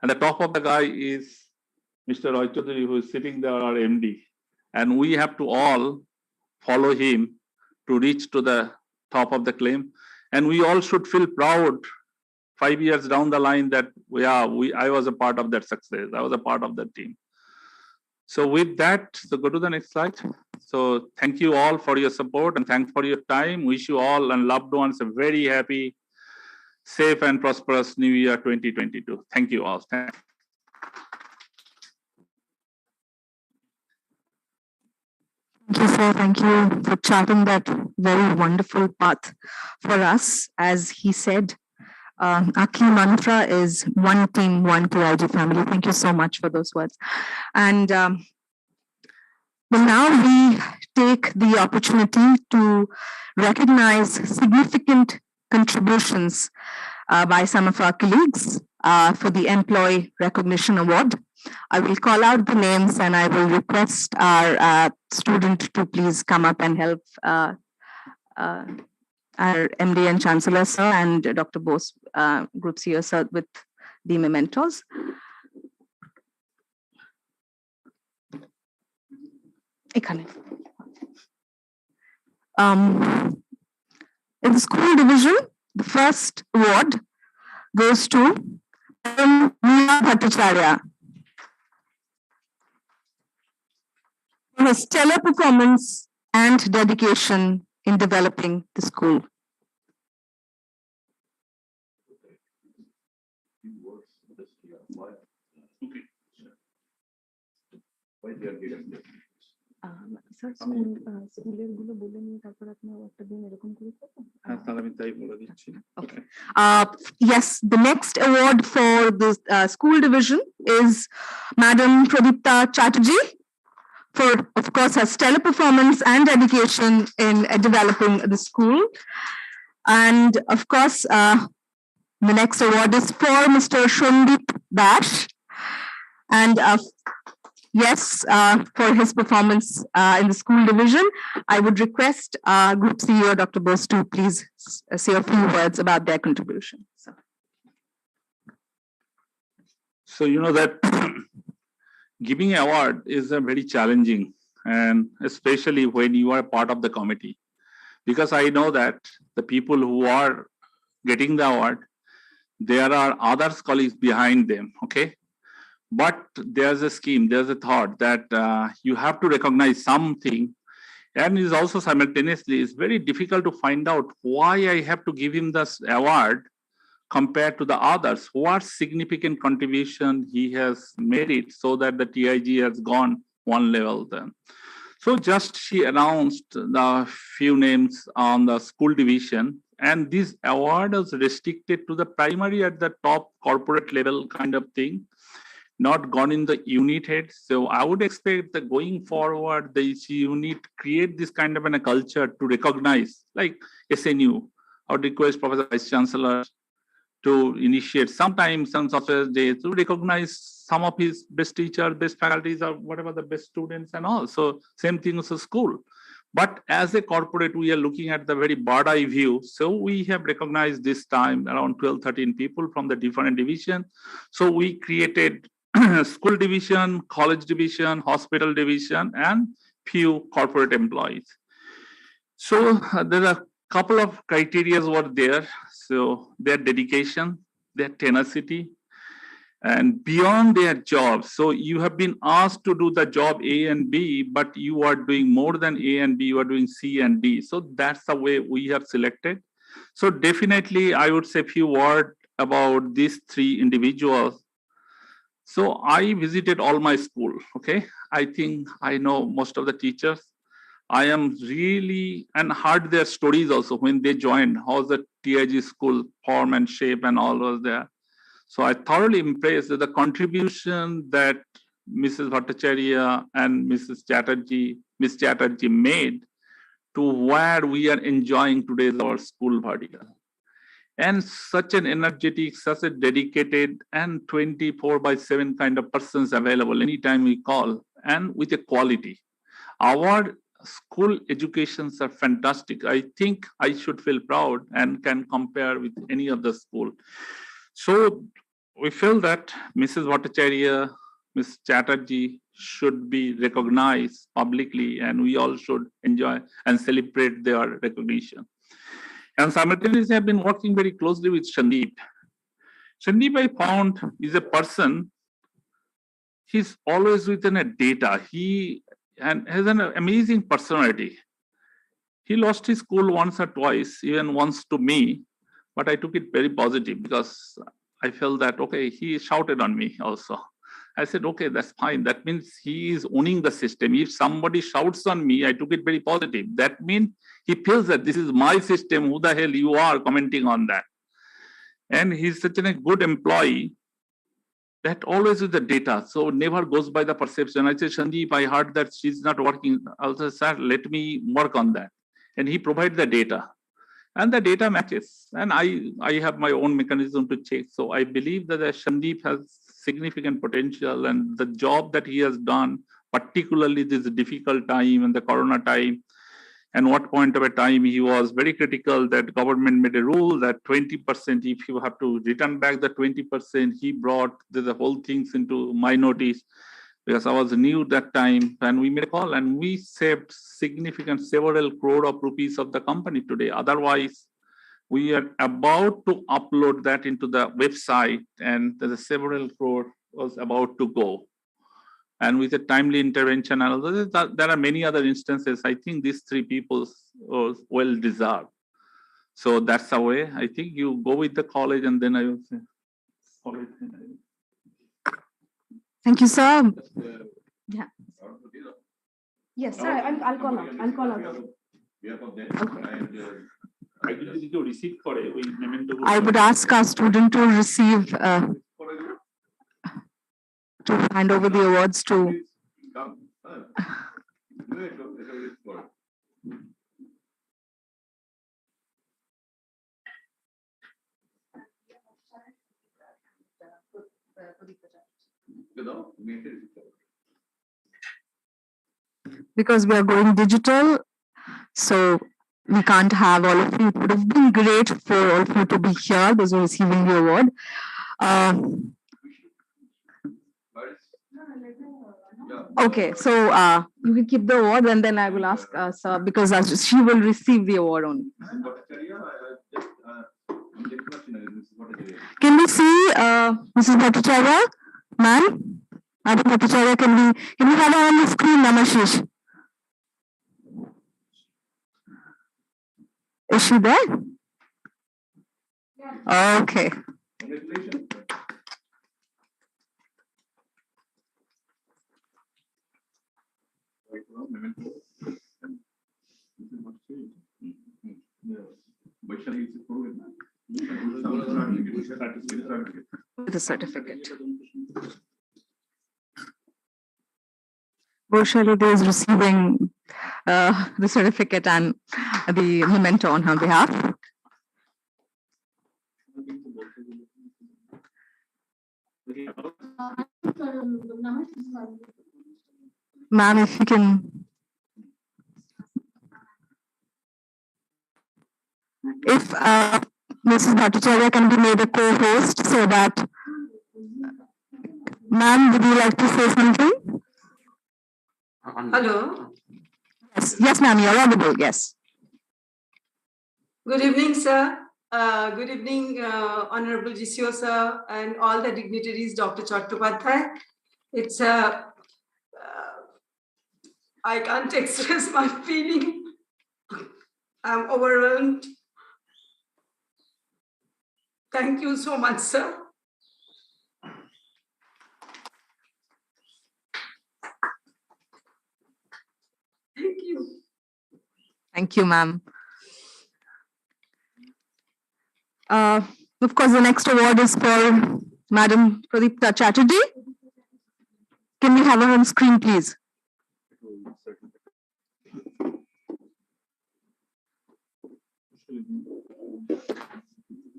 and the top of the guy is Mr. Roy Chaudhary, who is sitting there, our MD. And we have to all follow him to reach to the top of the claim. And we all should feel proud 5 years down the line that I was a part of that success. I was a part of that team. So with that, so go to the next slide. So thank you all for your support and thanks for your time. Wish you all and loved ones a very happy, safe and prosperous New Year 2022. Thank you all. Thank you, sir. Thank you for charting that very wonderful path for us. As he said, our key mantra is one team, one TIG family. Thank you so much for those words. And now we take the opportunity to recognize significant contributions by some of our colleagues for the Employee Recognition Award. I will call out the names and I will request our student to please come up and help our MD and Chancellor, sir, and Dr. Bose, Group CEO, sir, with the mementos. In the school division, the first award goes to Meena Bhattacharya for her stellar performance and dedication in developing the school. Sir স্কুলের গুলো বলে নিয়ে তারপর আপনি একটা দিন এরকম করে তাহলে আমি তাই বলে দিচ্ছি Okay. Yes, the next award for the school division is Madam Pradipta Chatterjee for, of course, her stellar performance and dedication in developing the school. And of course, the next award is for Mr. Shondip Dash. And yes, for his performance in the school division, I would request Group CEO Dr. Bose to please say a few words about their contribution. So you know that giving an award is very challenging, and especially when you are part of the committee, because I know that the people who are getting the award, there are other colleagues behind them. Okay. But there's a scheme, there's a thought that you have to recognize something. And is also simultaneously, it's very difficult to find out why I have to give him this award compared to the others. What significant contribution he has made it so that the TIG has gone one level then. So just she announced the few names on the school division, and this award is restricted to the primary at the top corporate level kind of thing, not gone in the unit head. So I would expect that going forward, the unit create this kind of a culture to recognize, like SNU. I would request Professor Vice Chancellor to initiate sometimes some software day to recognize some of his best teachers, best faculties, or whatever the best students and all. So same thing as a school. But as a corporate, we are looking at the very bird eye view. So we have recognized this time around 12, 13 people from the different division. So we created school division, college division, hospital division, and few corporate employees. So there are a couple of criteria were there. So their dedication, their tenacity, and beyond their jobs. So you have been asked to do the job A and B, but you are doing more than A and B, you are doing C and D. So that's the way we have selected. So definitely I would say a few words about these three individuals. So I visited all my school, okay? I think I know most of the teachers. I am really, and heard their stories also when they joined, how the TIG school form and shape and all was there. So I thoroughly impressed with the contribution that Mrs. Bhattacharya and Mrs. Chatterjee, Ms. Chatterjee made to where we are enjoying today's our school vertical. And such an energetic, such a dedicated and 24/7 kind of persons available anytime we call, and with a quality. Our school educations are fantastic. I think I should feel proud and can compare with any other school. So we feel that Mrs. Bhattacharya, Ms. Chatterjee should be recognized publicly, and we all should enjoy and celebrate their recognition. And simultaneously, I've been working very closely with Sandeep. Sandeep, I found, is a person, he's always within a data. He has an amazing personality. He lost his school once or twice, even once to me, but I took it very positive because I felt that, okay, he shouted on me also. I said, okay, that's fine. That means he is owning the system. If somebody shouts on me, I took it very positive. That means he feels that this is my system. Who the hell you are commenting on that? And he's such a good employee that always with the data. So never goes by the perception. I said, Sandeep, I heard that she's not working. I'll say, sir, let me work on that. And he provides the data. And the data matches. And I have my own mechanism to check. So I believe that Sandeep has significant potential, and the job that he has done, particularly this difficult time and the Corona time, and what point of a time he was very critical that government made a rule that 20%, if you have to return back the 20%, he brought the whole things into my notice because I was new that time, and we made a call and we saved significant several crore of rupees of the company today. Otherwise, we are about to upload that into the website, and the several crore was about to go. And with a timely intervention, and there are many other instances. I think these three people was well deserved. So that's the way. I think you go with the college, and then I will say, Thank you, sir. Yeah. Yes, sir. I'll call out. I'll call out. I would ask our student to receive, to hand over the awards to. Because we are going digital, so we can't have all of you. It would have been great for all of you to be here, those who are receiving the award. Okay, so you can keep the award, and then I will ask sir, because she will receive the award only. Can we see Mrs. Bhattacharya, ma'am? Madam Bhattacharya, can we have her on the screen, Namashish? Is she there? Okay. With a certificate. Vaishali is receiving the certificate and the memento on her behalf. Ma'am, if you can. If Mrs. Bhattacharya can be made a co-host so that. Ma'am, would you like to say something? Hello. Yes, ma'am, you're audible, yes. Good evening, sir. Good evening, Honorable GCO, sir, and all the dignitaries, Dr. Chattopadhyay. It's I can't express my feeling. I'm overwhelmed. Thank you so much, sir. Thank you. Thank you, ma'am. Of course, the next award is for Madam Pradipta Chatterjee. Can we have her on screen, please?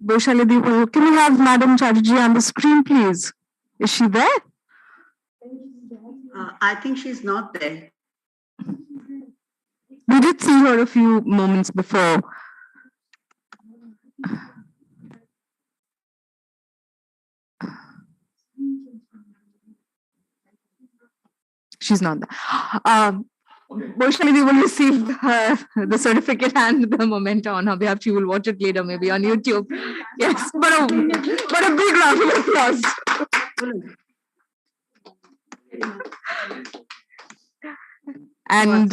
Vaishali, can we have Madam Chatterjee on the screen, please? Is she there? I think she's not there. We did see her a few moments before. She's not there. Vaishali will receive the certificate and the memento on her behalf. She will watch it later, maybe on YouTube. Yes, but a big round of applause. And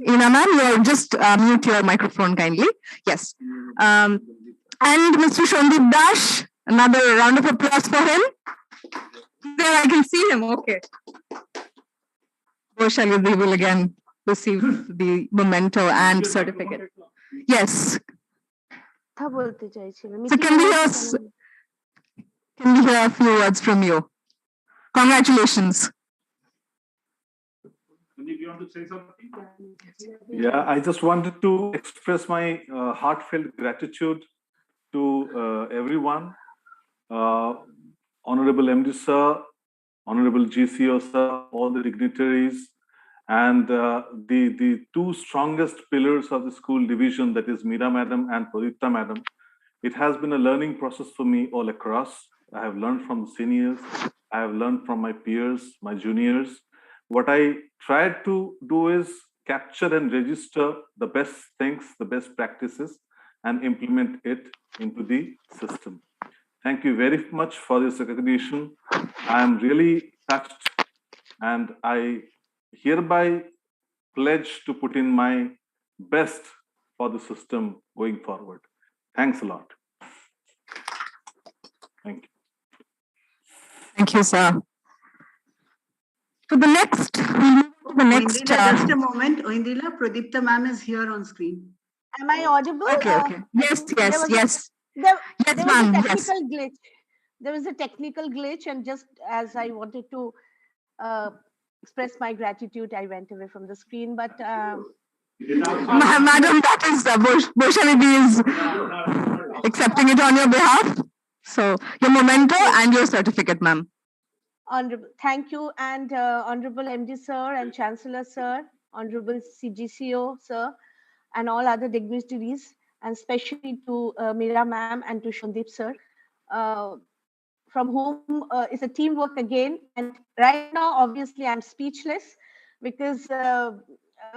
Ina ma'am, you just mute your microphone kindly. Yes. And Mr. Shondip Dash, another round of applause for him. There, I can see him. Okay. Vaishali will again receive the memento and certificate. Yes. So can we hear a few words from you? Congratulations. You want to say something? Yeah, I just wanted to express my heartfelt gratitude to everyone. Honorable MD Sir, Honorable GCO Sir, all the dignitaries, and the two strongest pillars of the school division, that is Meera Madam and Pradipta Madam. It has been a learning process for me all across. I have learned from the seniors, I have learned from my peers, my juniors. What I tried to do is capture and register the best things, the best practices, and implement it into the system. Thank you very much for this recognition. I am really touched, and I hereby pledge to put in my best for the system going forward. Thanks a lot. Thank you. Thank you, sir. For the next, just a moment. Oindila, Pradipta ma'am is here on screen. Am I audible? Okay. Yes. There Yes, was ma'am. a technical glitch. There was a technical glitch, and just as I wanted to express my gratitude, I went away from the screen. But Madam, that is Vaishali is accepting it on your behalf. So your memento and your certificate, ma'am. Honorable, thank you, and Honorable MD Sir and Chancellor Sir, Honorable CGCO Sir, and all other dignitaries, and especially to Meera Ma'am and to Shondip Sir, from whom is a teamwork again. And right now, obviously, I'm speechless because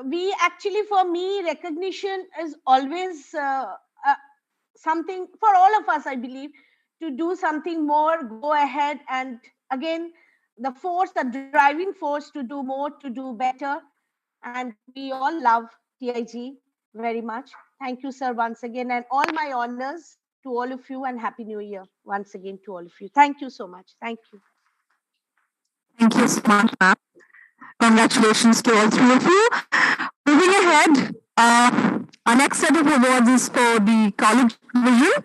we actually, for me, recognition is always something for all of us, I believe, to do something more, go ahead, and again, the force, the driving force to do more, to do better. And we all love TIG very much. Thank you, sir, once again, and all my honors to all of you, and Happy New Year once again to all of you. Thank you so much. Thank you. Thank you so much, ma'am. Congratulations to all three of you. Moving ahead, our next set of awards is for the college division.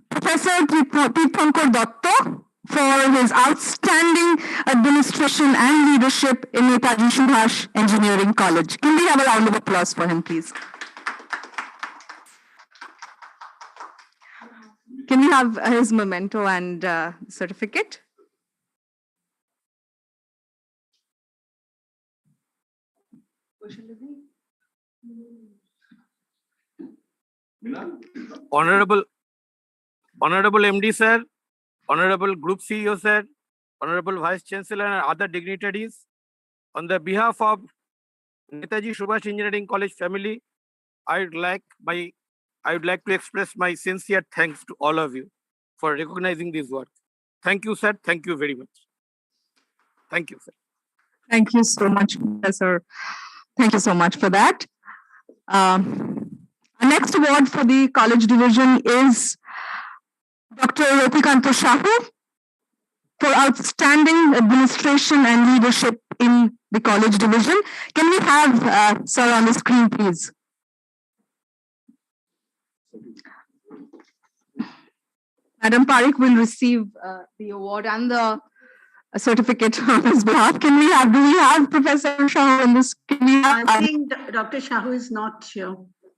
Professor Pithankar Datta for his outstanding administration and leadership in Netaji Subhash Engineering College. Can we have a round of applause for him, please? Can we have his memento and certificate? Honorable MD sir, Honorable Group CEO sir, Honorable Vice Chancellor and other dignitaries, on the behalf of Netaji Subhash Engineering College family, I would like to express my sincere thanks to all of you for recognizing this work. Thank you, sir. Thank you very much. Thank you, sir. Thank you so much, Professor. Thank you so much for that. Our next award for the college division is Dr. Rotikanta Shahu for outstanding administration and leadership in the college division. Can we have sir on the screen, please? Madam Parikh will receive the award and the certificate on his behalf. Do we have Professor Shahu in this? I think Dr. Shahu is not here.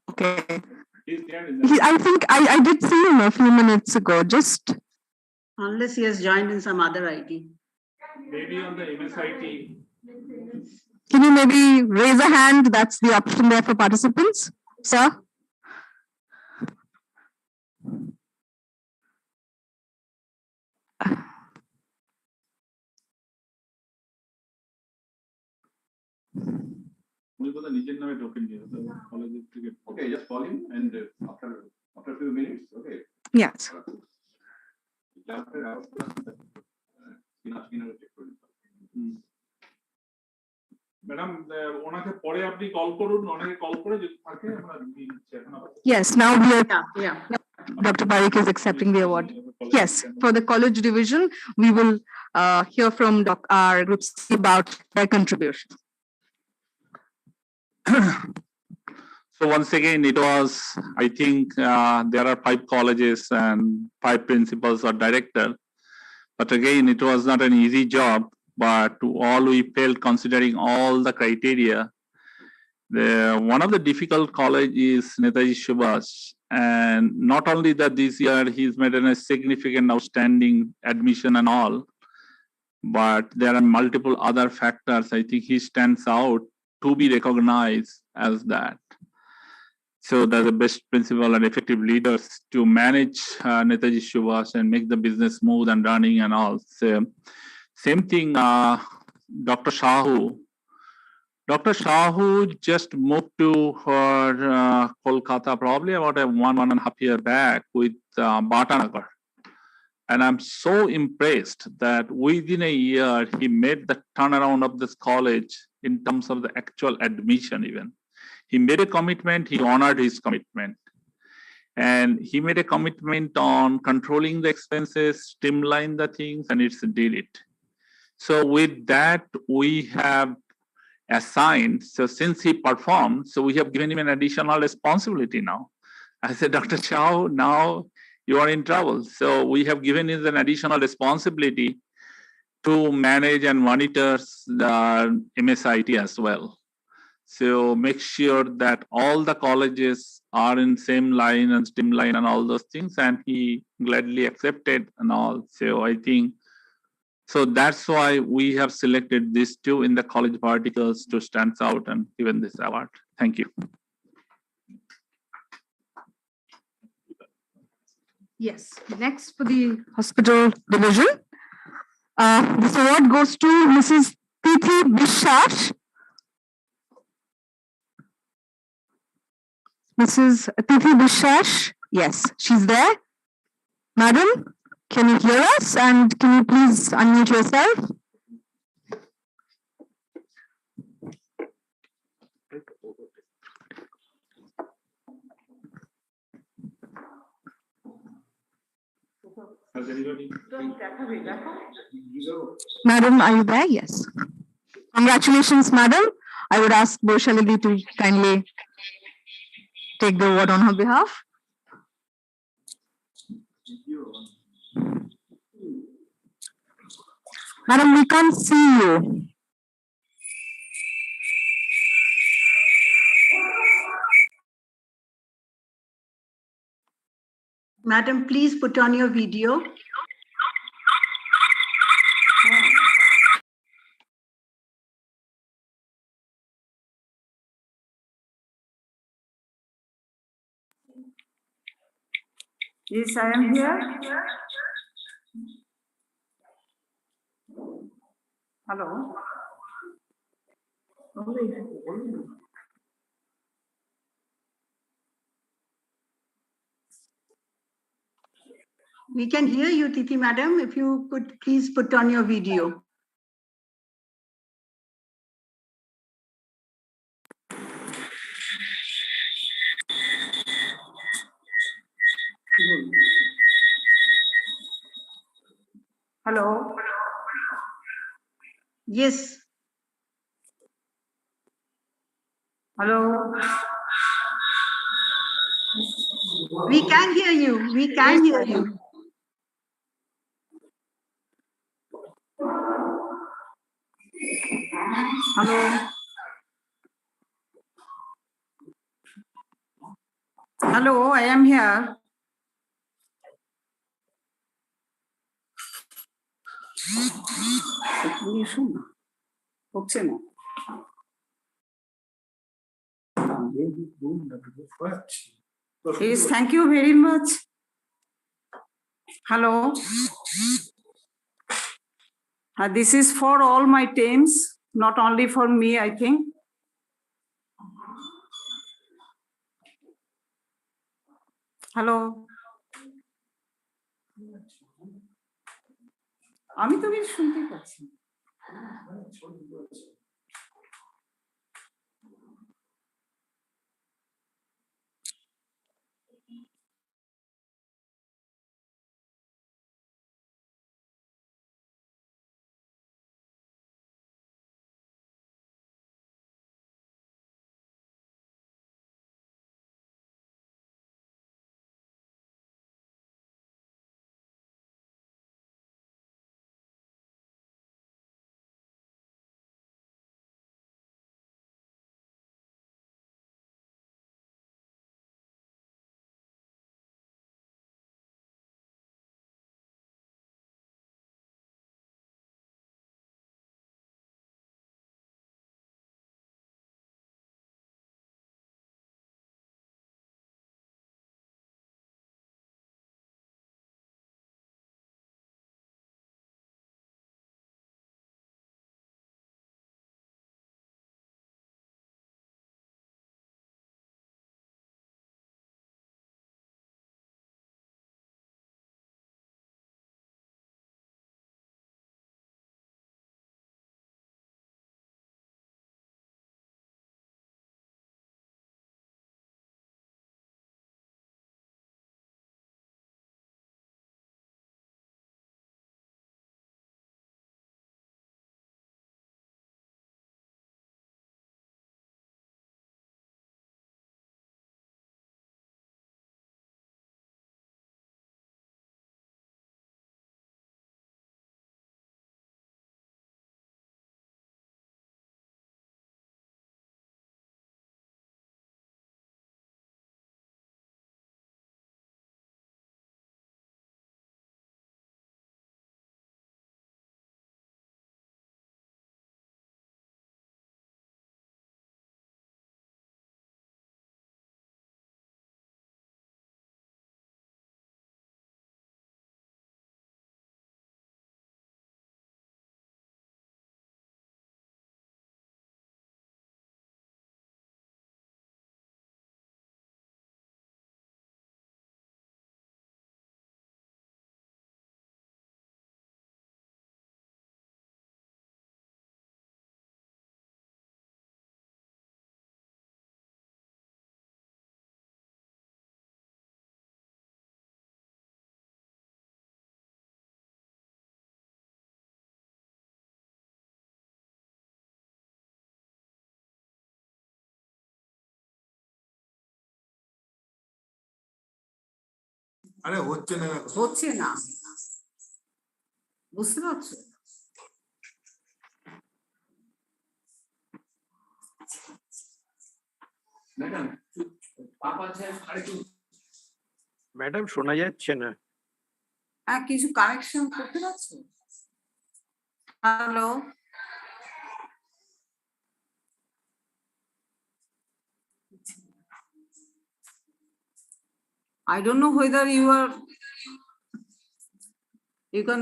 Okay. I think I did see him a few minutes ago, just. Unless he has joined in some other ID. Maybe on the MSIT. Can you maybe raise a hand? That's the option there for participants, sir. Okay, just call him and after a few minutes, okay. Yes. Madam, ওনাকে পরে আপনি call করুন, অনেকে call করে যদি থাকে আমরা দিচ্ছি এখন আপাতত। Yes, now we are. Yeah. Dr. Parikh is accepting the award. Yes, for the college division, we will hear from our groups about their contribution. So once again, it was, I think there are 5 colleges and 5 principals or director. But again, it was not an easy job, but to all we felt considering all the criteria. One of the difficult college is Netaji Subhash. And not only that this year he's made a significant outstanding admission and all, but there are multiple other factors. I think he stands out to be recognized as that. So they're the best principal and effective leaders to manage Netaji Subhash and make the business smooth and running and all. So, same thing, Dr. Shahu. Dr. Shahu just moved to her Kolkata probably about 1.5 years back with Bhatanagar. And I'm so impressed that within a year, he made the turnaround of this college in terms of the actual admission even. He made a commitment, he honored his commitment. And he made a commitment on controlling the expenses, streamline the things, and it's did it. So with that, we have assigned, so since he performed, so we have given him an additional responsibility now. I said, Dr. Chow, now you are in trouble. So we have given him an additional responsibility to manage and monitor the MSIT as well. So make sure that all the colleges are in same line and streamline and all those things, and he gladly accepted and all. So I think, so that's why we have selected these 2 in the college particles to stand out and given this award. Thank you. Yes, next for the hospital division. This award goes to Mrs. Tithi Bishash. Mrs. Tithi Bishash, yes, she's there. Madam, can you hear us? And can you please unmute yourself? Madam, are you there? Yes. Congratulations, madam. I would ask Borshalidi to kindly take the word on her behalf. Madam, we can't see you. Madam, please put on your video. Yes, I am here. Hello. We can hear you, Titi madam. If you could please put on your video. Hello. Yes. Hello. We can hear you. We can hear you. Hello. Hello, I am here. Yes, thank you very much. Hello. This is for all my teams, not only for me, I think. Hello. আমি তো কিছু শুনতে পাচ্ছি। হচ্ছে না, বুঝতে পারছো? Madam শোনা যাচ্ছে না। হ্যাঁ, কিছু কানেকশন করতে পারছো? Hello, I don't know whether you can.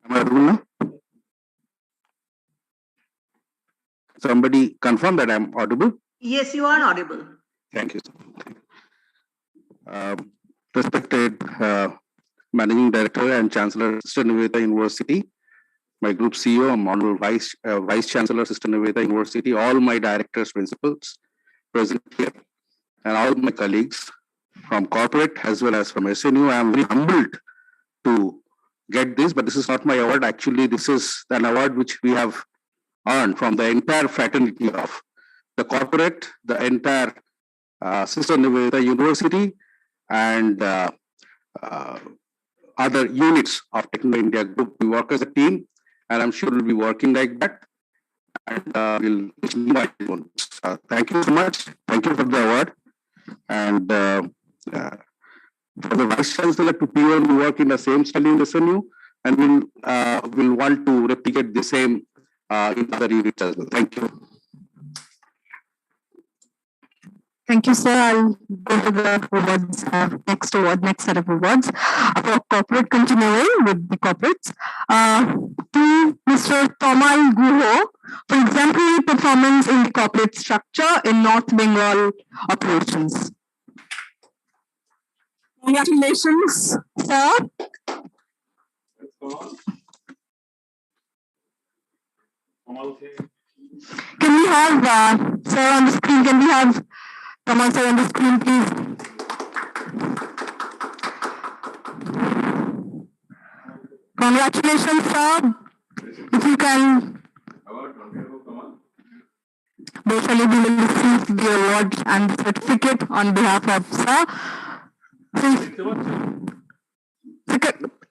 Am I audible now? Somebody confirm that I'm audible? Yes, you are audible. Thank you. Respected Managing Director and Chancellor, Sister Nivedita University, my Group CEO, Honorable Vice Chancellor, Sister Nivedita University, all my directors, principals present here, and all my colleagues from corporate as well as from SNU. I am very humbled to get this, but this is not my award. Actually, this is an award which we have earned from the entire fraternity of the corporate, the entire Sister Nivedita University, and other units of Techno India Group. We work as a team, and I'm sure we'll be working like that. And we'll invite you. Thank you so much. Thank you for the award. And for the Vice Chancellor to PO, we work in the same style in the SNU, and we'll want to replicate the same in other units as well. Thank you. Thank you, sir. I'll go to the awards, next set of awards for corporate, continuing with the corporates. To Mr. Tomal Guho for exemplary performance in the corporate structure in North Bengal operations. Congratulations, sir. Can we have, sir, on the screen, can we have Tomal sir on the screen, please? Congratulations, sir. If you can. Basically, we will receive the award and the certificate on behalf of sir.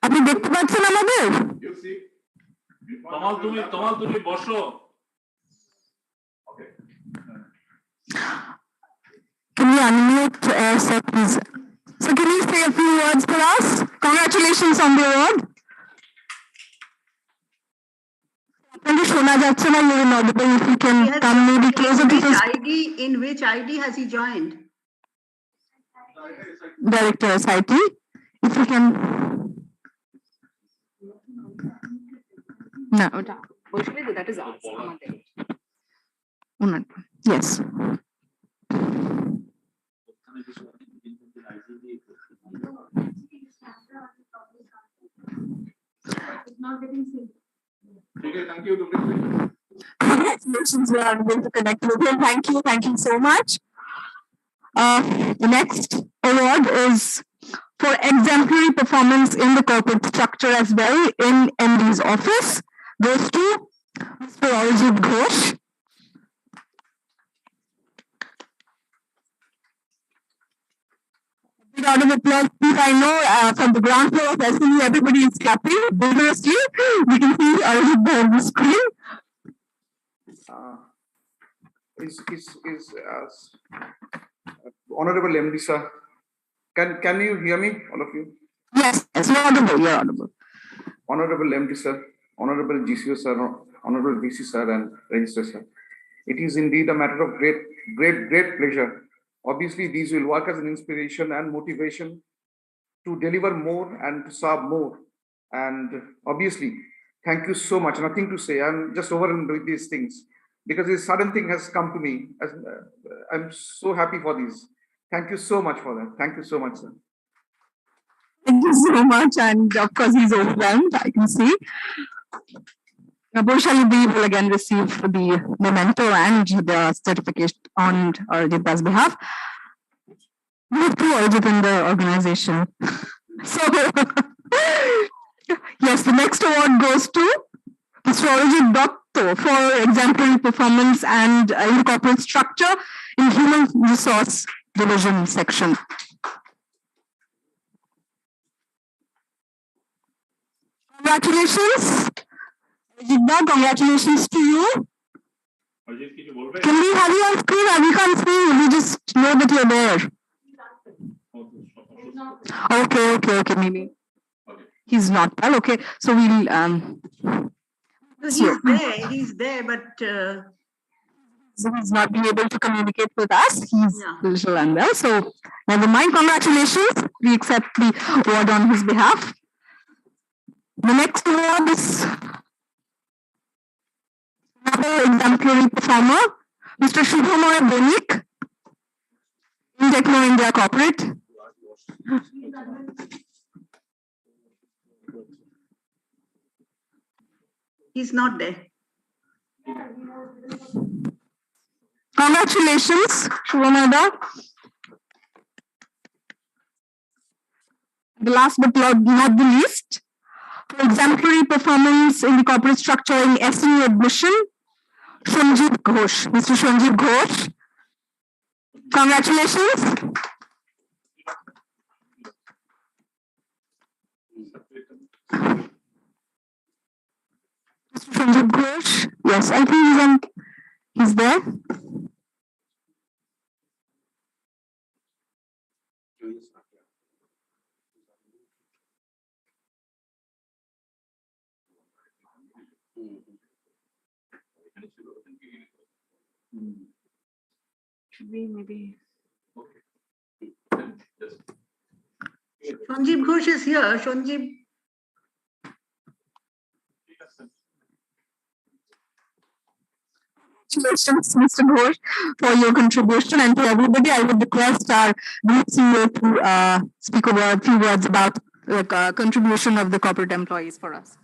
আপনি দেখতে পাচ্ছেন আমাদের? তোমাল তুমি বসো। Can Can we unmute Sir, please? So can you say a few words for us? Congratulations on the award. You're inaudible. If you can come maybe closer to his In which ID has he joined? Director's IT. If you can. No, that is ours. Yes. Okay, thank you. Congratulations, we are able to connect with him. Thank you so much. The next award is for exemplary performance in the corporate structure as well in MD's office. Goes to Mr. Arjit Ghosh. Big round of applause, please. I know from the ground floor of SME, everybody is clapping vigorously. We can see Arjit there on the screen. Honorable MD sir, can you hear me, all of you? Yes, you're audible. You're audible. Honorable MD sir, Honorable GCO sir, Honorable VC sir, and Register sir. It is indeed a matter of great pleasure. Obviously, these will work as an inspiration and motivation to deliver more and to serve more. And obviously, thank you so much. Nothing to say. I'm just overwhelmed with these things because this sudden thing has come to me. I'm so happy for this. Thank you so much for that. Thank you so much, sir. Thank you so much. And of course, he's overwhelmed, I can see. Boshali B will again receive the memento and the certification on Arjit's behalf. We have two Arjit in the organization. So, yes, the next award goes to Mr. Arjit Dotto for exemplary performance and in the corporate structure in human resource division section. Congratulations. Arjit, congratulations to you. Can we have you on screen? We can't see you. We just know that you're there. Okay, maybe. He's not well. Okay, so we'll. He's there, but. So he's not been able to communicate with us. He's a little unwell. So never mind. Congratulations. We accept the award on his behalf. The next award is another exemplary performer, Mr. Shubhamoy Bonik, in Techno India Corporate. He's not there. Congratulations, Shubhamoy. The last but not the least, for exemplary performance in the corporate structure in SME admission, Sanjeev Ghosh. Mr. Sanjeev Ghosh, congratulations. Mr. Sanjeev Ghosh, yes, I think he's there. Should we maybe? Sanjeev Ghosh is here. Sanjeev. Congratulations, Mr. Ghosh, for your contribution, and to everybody, I would request our group CEO to speak over a few words about the contribution of the corporate employees for us.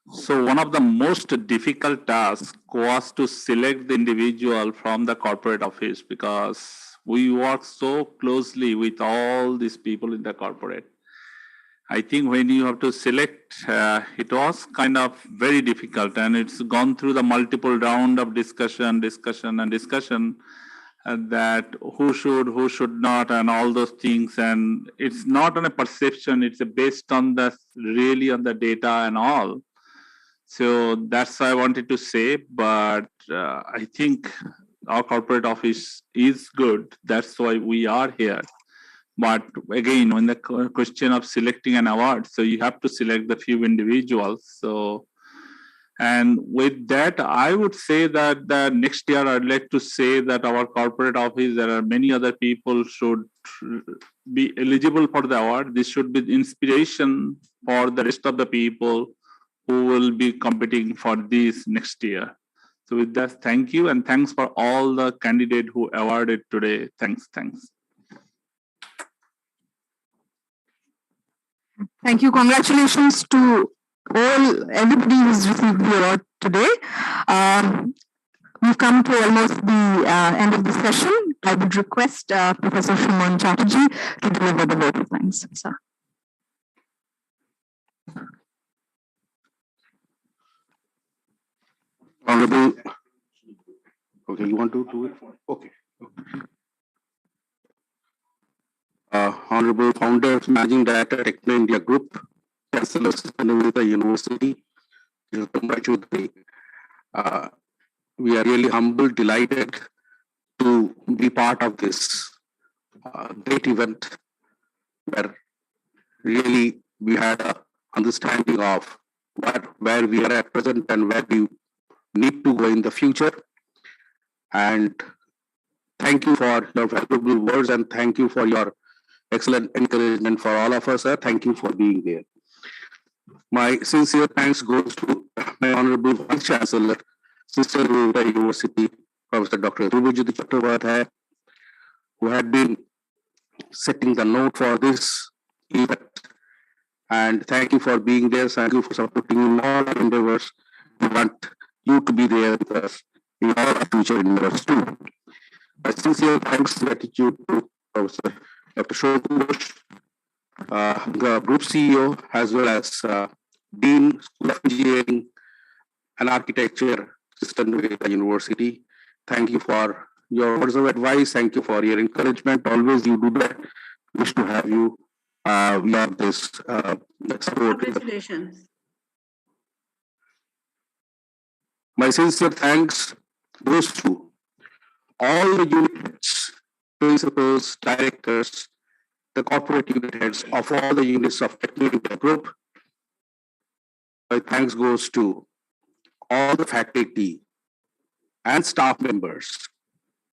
So one of the most difficult tasks was to select the individual from the corporate office because we work so closely with all these people in the corporate. I think when you have to select, it was kind of very difficult, and it's gone through the multiple round of discussion, that who should not, and all those things. And it's not on a perception, it's based on really on the data and all. So that's what I wanted to say, but I think our corporate office is good. That's why we are here. But again, when the question of selecting an award, so you have to select the few individuals. So, and with that, I would say that the next year, I'd like to say that our corporate office, there are many other people should be eligible for the award. This should be inspiration for the rest of the people who will be competing for this next year. So with that, thank you. And thanks for all the candidates who awarded today. Thanks. Thank you. Congratulations to everybody who's received the award today. We've come to almost the end of the session. I would request Professor Shumon Chatterjee to deliver the vote of thanks. Sir. Honorable, okay, you want to do it? Okay. Honorable Founder, Managing Director, Techno India Group, Chancellor Sustainability University, we are really humbled, delighted to be part of this great event where really we had an understanding of where we are at present and where we need to go in the future. And thank you for your valuable words and thank you for your excellent encouragement for all of us, sir. Thank you for being there. My sincere thanks goes to my Honorable Vice Chancellor, Src Sir University, Professor Dr. Rubujit Chattopadhyay, who had been setting the note for this event. And thank you for being there. Thank you for supporting in all our endeavors. We want you to be there with us in all our future endeavors too. My sincere thanks and gratitude to Professor Dr. Shokubush, the Group CEO, as well as Dean, School of Engineering and Architecture, Sustainability University. Thank you for your words of advice. Thank you for your encouragement. Always you do that. Wish to have you. We have this support. Congratulations. My sincere thanks goes to all the unit heads, principals, directors, the corporate unit heads of all the units of Techno India Group. My thanks goes to all the faculty and staff members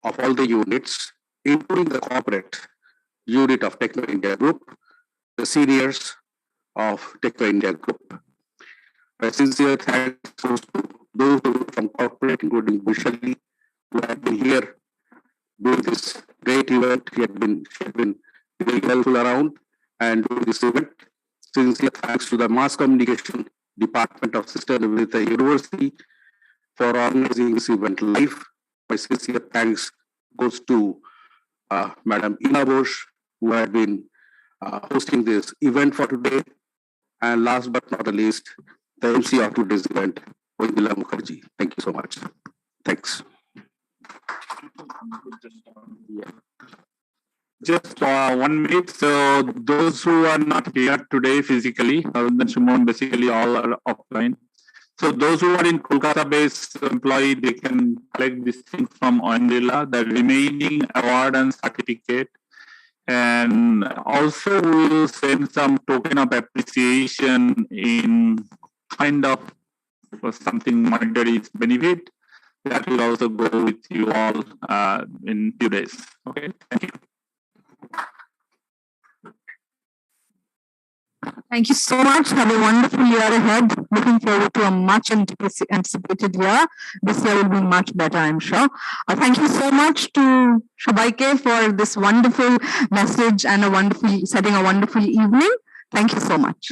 of all the units, including the corporate unit of Techno India Group, the seniors of Techno India Group. My sincere thanks goes to those from corporate, including Vishali, who have been here doing this great event. She had been very helpful around and doing this event. Sincere thanks to the Mass Communication Department of Sustainability University for organizing this event live. My sincere thanks goes to Madam Ina Bosch, who had been hosting this event for today. And last but not the least, the MC of today's event, Untitled Mukherjee. Thank you so much. Thanks. Just 1 minute. So those who are not here today physically, other than Shumon, basically all are offline. So those who are in Kolkata-based employee, they can collect this thing from Oindila, the remaining award and certificate. And also we will send some token of appreciation in kind of something monetary benefit. That will also go with you all in 2 days. Okay, thank you. Thank you so much. Have a wonderful year ahead. Looking forward to a much anticipated year. This year will be much better, I'm sure. Thank you so much to Shabaike for this wonderful message and setting a wonderful evening. Thank you so much.